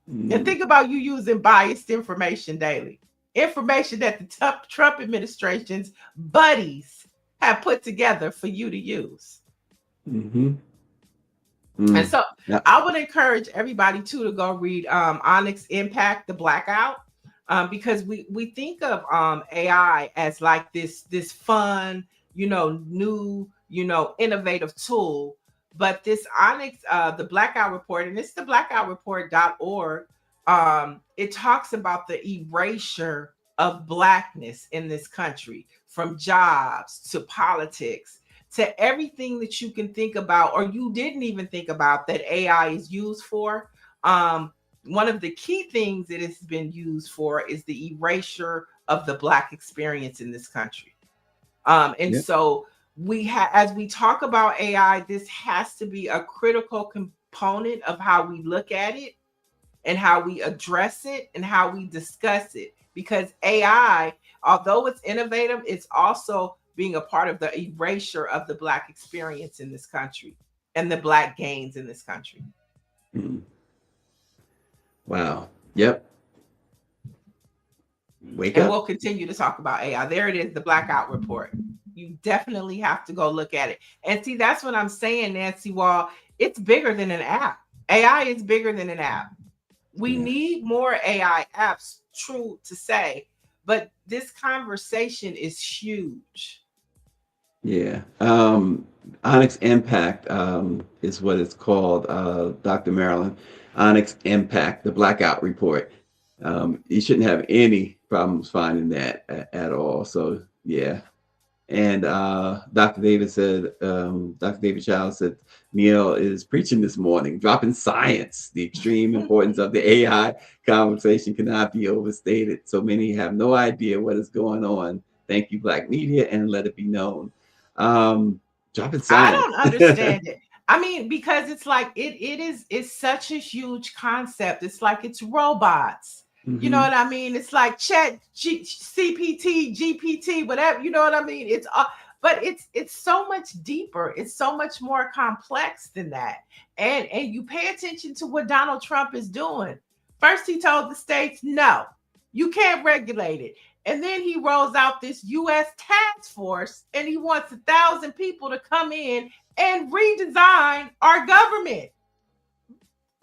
And think about you using biased information daily. Information that the Trump administration's buddies have put together for you to use. And so I would encourage everybody too to go read Onyx Impact, the Blackout, because we think of AI as like this fun, new, innovative tool. But this Onyx, the Blackout Report, and it's the blackoutreport.org, it talks about the erasure of Blackness in this country, from jobs to politics to everything that you can think about or you didn't even think about that AI is used for. One of the key things it has been used for is the erasure of the Black experience in this country. So as we talk about AI, this has to be a critical component of how we look at it and how we address it and how we discuss it. Because AI, although it's innovative, it's also being a part of the erasure of the Black experience in this country and the Black gains in this country. Wow. Yep. Wake and up. we'll continue to talk about AI. There it is, the Blackout Report. You definitely have to go look at it. And see, that's what I'm saying, Nancy Wall. It's bigger than an app. AI is bigger than an app. We need more AI apps, true to say, but this conversation is huge. Yeah. Onyx Impact is what it's called, Dr. Marilyn. Onyx Impact, the Blackout Report. You shouldn't have any problems finding that at all. So, yeah. And Dr. David Child said, Niele is preaching this morning, dropping science. The extreme importance of the AI conversation cannot be overstated. So many have no idea what is going on. Thank you, Black media, and let it be known. Dropping science. I don't understand it. I mean, because it's like it's such a huge concept. It's like it's robots. You know what I mean? It's like CPT, GPT, whatever. You know what I mean? But it's so much deeper. It's so much more complex than that. And you pay attention to what Donald Trump is doing. First, he told the states, no, you can't regulate it. And then he rolls out this U.S. task force, and he wants 1,000 people to come in and redesign our government.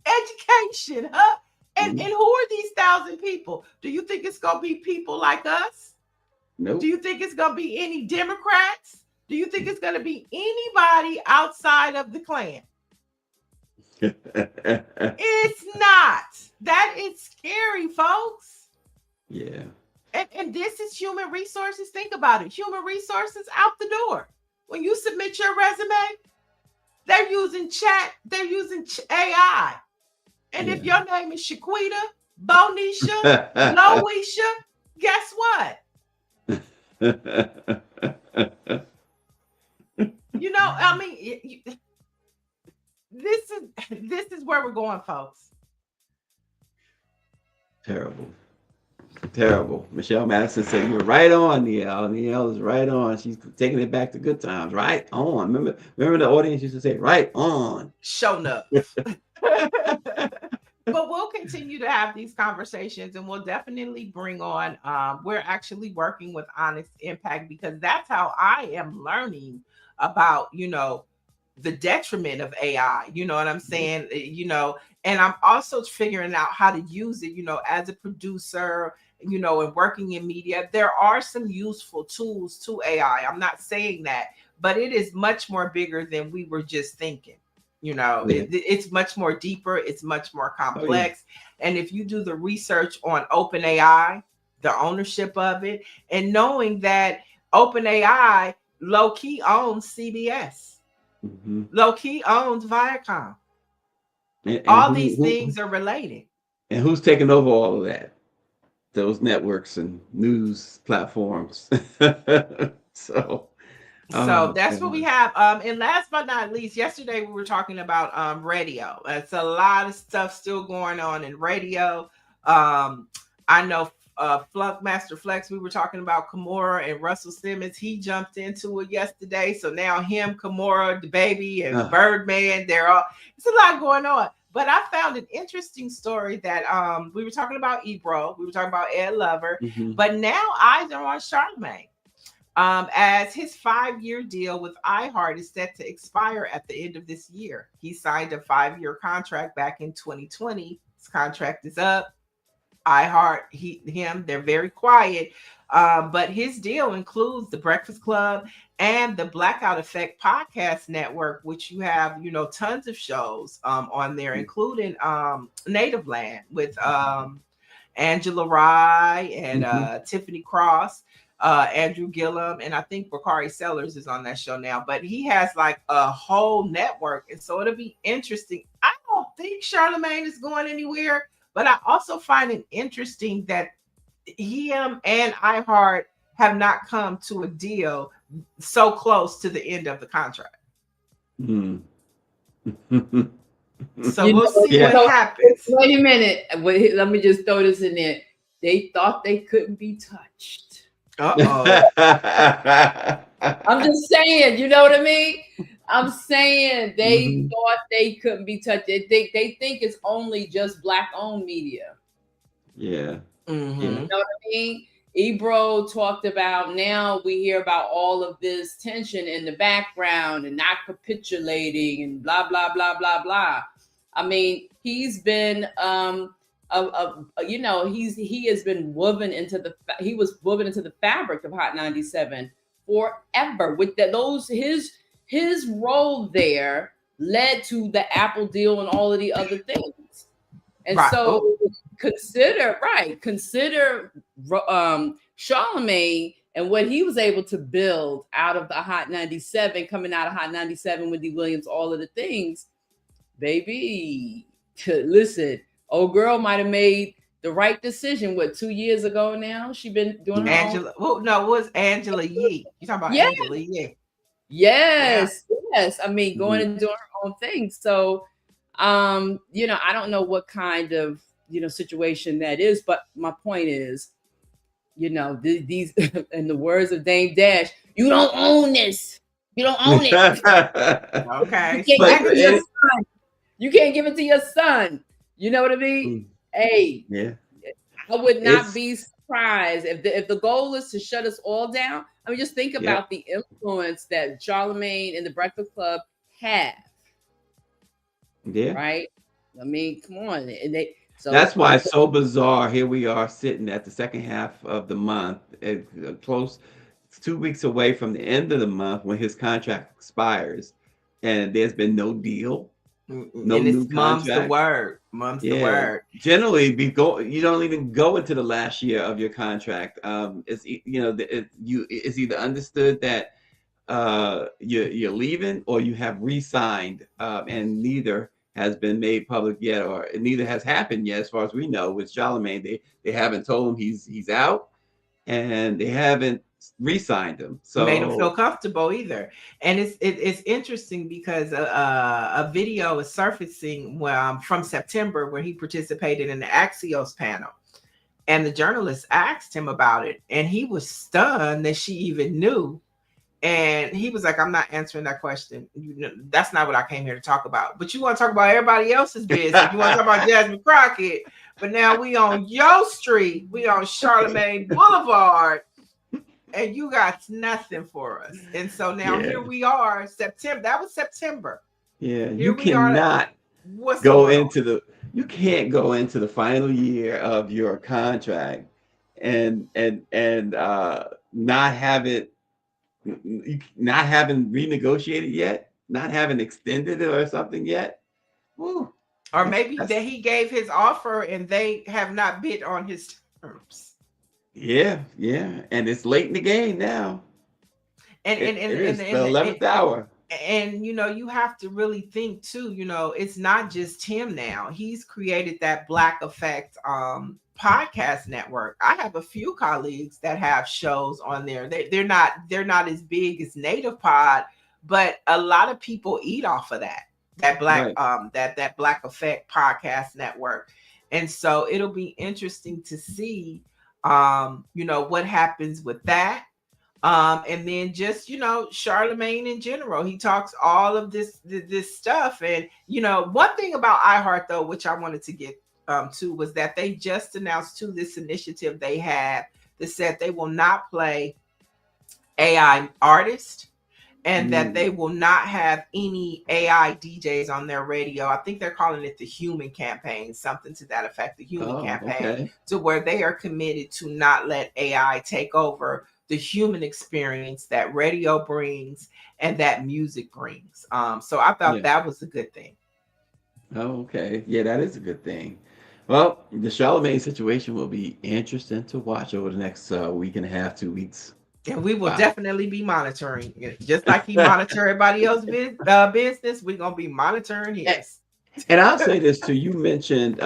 Education, huh? And who are these 1,000 people? Do you think it's going to be people like us? Nope. Do you think it's going to be any Democrats? Do you think it's going to be anybody outside of the Klan? It's not. That is scary, folks. Yeah. And this is human resources. Think about it. Human resources out the door. When you submit your resume, they're using chat. They're using AI. And if your name is Shaquita, Bonisha, Loisha, guess what? I mean, this is where we're going, folks. Terrible. Michelle Madison said, "You're right on, Niele. Niele is right on. She's taking it back to good times. Right on. Remember the audience used to say, right on. Show enough." But we'll continue to have these conversations, and we'll definitely bring on, we're actually working with Onyx Impact, because that's how I am learning about, the detriment of AI, you know what I'm saying? And I'm also figuring out how to use it, as a producer, and working in media. There are some useful tools to AI. I'm not saying that, but it is much more bigger than we were just thinking. It's much more deeper. It's much more complex. And if you do the research on OpenAI, the ownership of it, and knowing that OpenAI low-key owns CBS, low-key owns Viacom. And all these things are related. And who's taking over all of that? Those networks and news platforms. So that's what we have. And last but not least, yesterday we were talking about radio. It's a lot of stuff still going on in radio. I know Master Flex, we were talking about Kimura and Russell Simmons. He jumped into it yesterday. So now him, Kimura, the baby, and Birdman, it's a lot going on. But I found an interesting story that we were talking about Ebro, we were talking about Ed Lover, but now eyes are on Charlemagne. As his 5-year deal with iHeart is set to expire at the end of this year. He signed a 5-year contract back in 2020. His contract is up. iHeart, they're very quiet. But his deal includes the Breakfast Club and the Blackout Effect podcast network, which you have, tons of shows on there, including Native Land with Angela Rye and Tiffany Cross. Andrew Gillum, and I think Bakari Sellers is on that show now, but he has like a whole network, and so it'll be interesting. I don't think Charlemagne is going anywhere, but I also find it interesting that him and iHeart have not come to a deal so close to the end of the contract. So we'll see what happens. Wait a minute. Let me just throw this in there. They thought they couldn't be touched. I'm just saying, you know what I mean? I'm saying they thought they couldn't be touched. They think it's only just Black-owned media. Yeah. You know what I mean? Ebro talked about, now we hear about all of this tension in the background and not capitulating and blah, blah, blah, blah, blah. I mean, he's been he has been woven into the fabric of Hot 97 forever. With his role there led to the Apple deal and all of the other things. And so consider Charlemagne and what he was able to build out of the Hot 97, coming out of Hot 97, Wendy Williams, all of the things, baby. Listen, old girl might have made the right decision. 2 years ago now? She been doing her Angela. Well, no, it was Angela Yee. You talking about Angela Yee? Yes. I mean, going and doing her own thing. So, I don't know what kind of situation that is, but my point is, these in the words of Dame Dash, you don't own this. You don't own it. Okay. You can't give it to your son. You know what I mean? Hey, I would not be surprised if the goal is to shut us all down. I mean, just think about the influence that Charlemagne and the Breakfast Club have. Yeah. Right. I mean, come on. And that's why it's so bizarre. Here we are sitting at the second half of the month, close 2 weeks away from the end of the month when his contract expires, and there's been no deal. No new contract. Mom's the word. Generally, you don't even go into the last year of your contract. It's it's either understood that you're leaving or you have re-signed, and neither has been made public yet, or neither has happened yet, as far as we know. With Charlemagne, they haven't told him he's out, and they haven't re-signed him, so made him feel comfortable either. And it's interesting because a video is surfacing from September where he participated in the Axios panel, and the journalist asked him about it, and he was stunned that she even knew. And he was like, I'm not answering that question. That's not what I came here to talk about. But you want to talk about everybody else's business. You want to talk about Jasmine Crockett. But now we on your street. We on Charlemagne Boulevard. And you got nothing for us. And so now here we are, September. That was September. Yeah, you cannot go into you can't go into the final year of your contract and not having renegotiated yet, not having extended it or something yet. Woo. Or maybe that he gave his offer and they have not bid on his terms. Yeah, and it's late in the game now. And it's the 11th hour. And you have to really think too. It's not just him now. He's created that Black Effect podcast network. I have a few colleagues that have shows on there. They're not as big as Native Pod, but a lot of people eat off of that Black that Black Effect podcast network. And so it'll be interesting to see You know, what happens with that? And then just, you know, Charlemagne in general, he talks all of this stuff. And, you know, one thing about iHeart though, which I wanted to get to, was that they just announced to this initiative they have that said they will not play AI artists, and that they will not have any AI DJs on their radio. I think they're calling it the human campaign, something to that effect, the human campaign, okay. to where they are committed to not let AI take over the human experience that radio brings and that music brings. So I thought Yeah. that was a good thing. Oh, okay. Yeah, that is a good thing. Well, the Charlemagne situation will be interesting to watch over the next week and a half, 2 weeks. And we will Wow. definitely be monitoring it. Just like he monitor everybody else's business, we're going to be monitoring his. And I'll say this too. You mentioned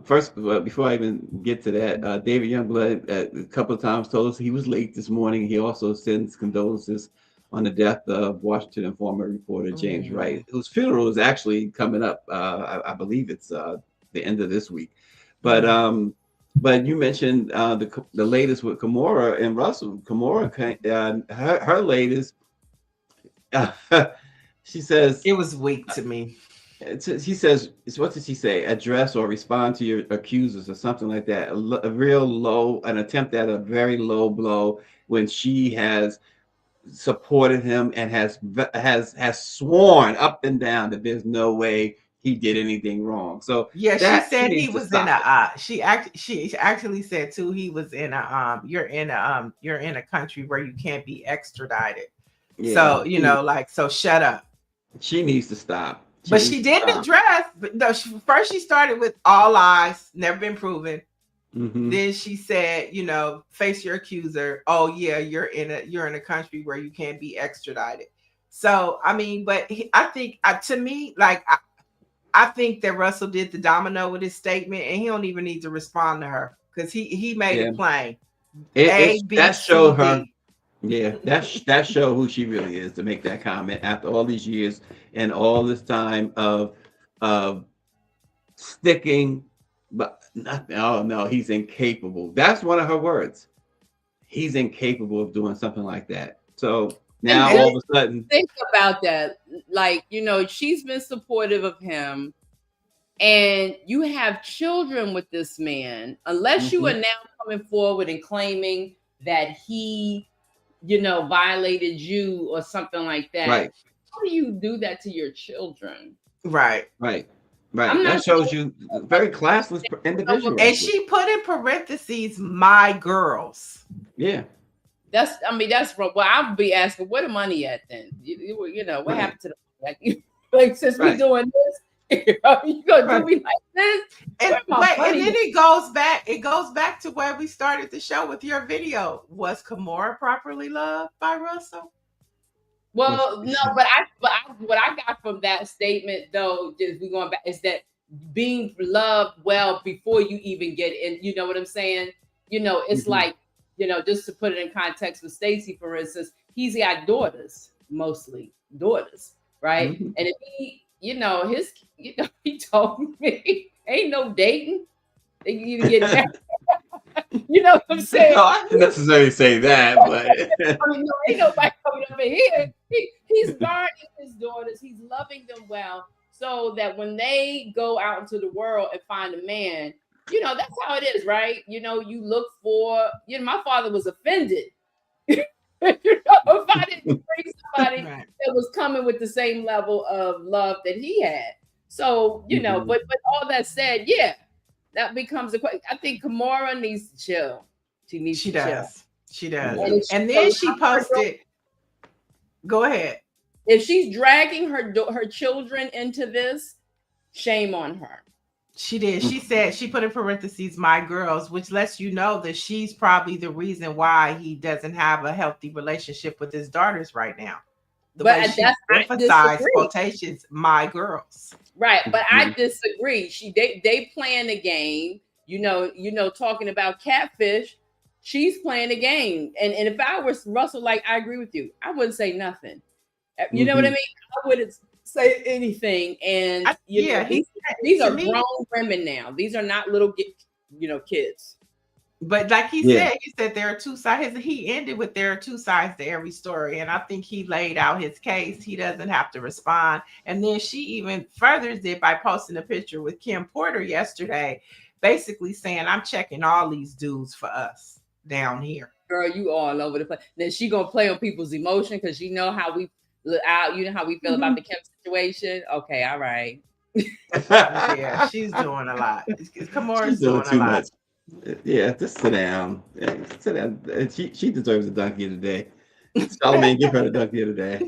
first, well, before I even get to that, David Youngblood a couple of times told us he was late this morning. He also sends condolences on the death of Washington Informer reporter James Wright, whose funeral is actually coming up. I believe it's the end of this week. But you mentioned the latest with Kimora and Russell. Kimora, her latest, she says it was weak to me. He says, what did she say? Address or respond to your accusers or something like that. A real low, an attempt at a very low blow when she has supported him and has sworn up and down that there's no way he did anything wrong. So yeah, she said she he was in a she actually said too he was in a you're in a country where you can't be extradited. Yeah. So, you know, like, so shut up. She needs to stop. But she didn't address. But no, first she started with all lies, never been proven. Then she said, you know, face your accuser. Oh yeah, you're in a country where you can't be extradited. So I mean, but I think to me, like I think that Russell did the domino with his statement, and he don't even need to respond to her because he made it plain. That showed her. Yeah, that show who she really is to make that comment after all these years and all this time of sticking, but not, oh no, he's incapable. That's one of her words. He's incapable of doing something like that. So now all of a sudden, think about that. Like, you know, she's been supportive of him, and you have children with this man. Unless you are now coming forward and claiming that he, you know, violated you or something like that. Right. How do you do that to your children? Right. That shows you very classless individual. And she put in parentheses, my girls. Yeah. That's wrong. Well, I'll be asking, where the money at then? You know, what happened to the money? Like, since we doing this, you gonna do me like this? And then it goes back to where we started the show with your video. Was Kimora properly loved by Russell? Well, no, but what I got from that statement though, just we going back, is that being loved well before you even get in, you know what I'm saying? You know, it's like, you know, just to put it in context with Stacy, for instance, he's got daughters, mostly daughters, right? And if he, you know, he told me ain't no dating. They can even get married. You know what I'm saying? No, I didn't necessarily say that, but I mean, no, ain't nobody coming up in here. He's guarding his daughters. He's loving them well, so that when they go out into the world and find a man, you know, that's how it is, right? You know, you look for, you know, my father was offended. You know, if I didn't bring somebody that was coming with the same level of love that he had. So, you know, but all that said, yeah, that becomes a question. I think Kimora needs to chill. She does. She does. And then she posted. Go ahead. If she's dragging her children into this, shame on her. She did. She said, she put in parentheses, my girls, which lets you know that she's probably the reason why he doesn't have a healthy relationship with his daughters right now. But that's emphasize quotations, my girls. Right. But I disagree. They playing the game, you know, talking about catfish. She's playing the game. And if I was Russell, like, I agree with you, I wouldn't say nothing. You know what I mean? I wouldn't say anything. And know, these are grown women now. These are not little, you know, kids. But like Yeah. he said there are two sides. He ended with there are two sides to every story. And I think he laid out his case. He doesn't have to respond. And then she even furthers it by posting a picture with Kim Porter yesterday, basically saying, I'm checking all these dudes for us down here. Girl, you all over the place. Then she gonna play on people's emotion because you know how we look out. You know how we feel about the Kim situation. Okay, all right. Yeah, she's doing a lot. Kamora's She's doing doing a too lot. much. Yeah, just sit down. Yeah, sit down. She deserves a donkey of the day. Solomon, give her the donkey of the day.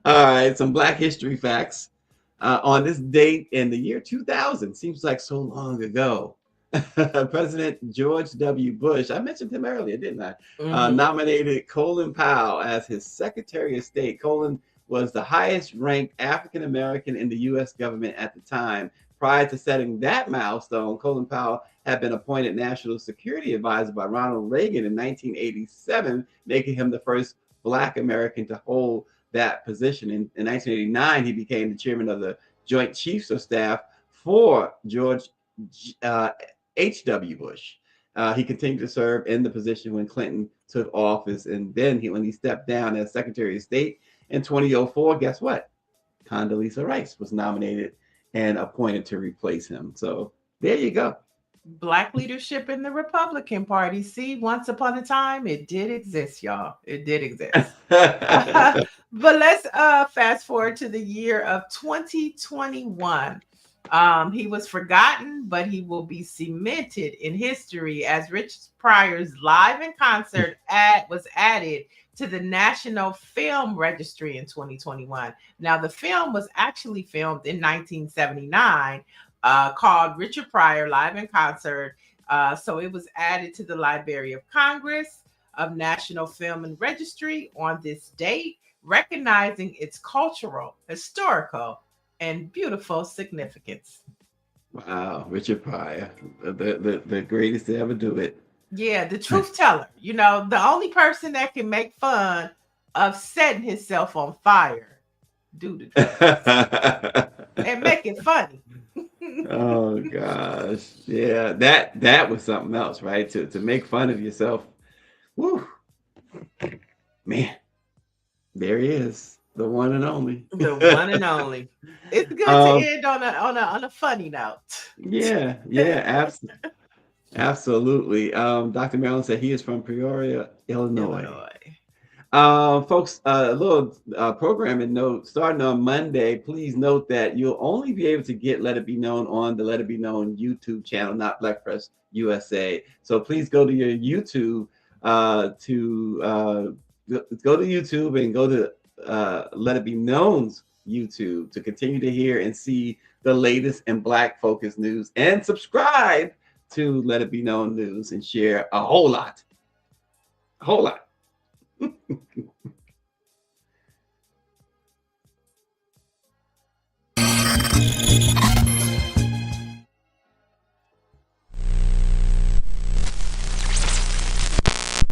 All right, some Black history facts. On this date in the year 2000, seems like so long ago, President George W. Bush, I mentioned him earlier, didn't I? Nominated Colin Powell as his Secretary of State. Colin was the highest ranked African American in the U.S. government at the time. Prior to setting that milestone, Colin Powell had been appointed National Security Advisor by Ronald Reagan in 1987, making him the first Black American to hold that position. In 1989, he became the chairman of the Joint Chiefs of Staff for George H.W. Bush. He continued to serve in the position when Clinton took office, and then when he stepped down as Secretary of State in 2004, guess what? Condoleezza Rice was nominated and appointed to replace him. So there you go. Black leadership in the Republican Party. See, once upon a time, it did exist, y'all. It did exist. But let's fast forward to the year of 2021. He was forgotten, but he will be cemented in history as Richard Pryor's Live in Concert was added to the National Film Registry in 2021. Now, the film was actually filmed in 1979, called Richard Pryor Live in Concert. So it was added to the Library of Congress of National Film and Registry on this date, recognizing its cultural, historical, and beautiful significance. Wow, Richard Pryor, the greatest to ever do it. Yeah, the truth teller. You know, the only person that can make fun of setting himself on fire, do the truth and make it funny. Oh gosh, yeah, that was something else, right? To make fun of yourself. Woo, man, there he is, the one and only. The one and only. It's good to end on a funny note. Yeah, absolutely. Dr. Marilyn said he is from Peoria, Illinois. Folks, a little programming note starting on Monday. Please note that you'll only be able to get Let It Be Known on the Let It Be Known YouTube channel, not Black Press USA. So please go to your YouTube go to YouTube and go to Let It Be Known's YouTube to continue to hear and see the latest in Black focused news, and subscribe to Let It Be Known News and share a whole lot.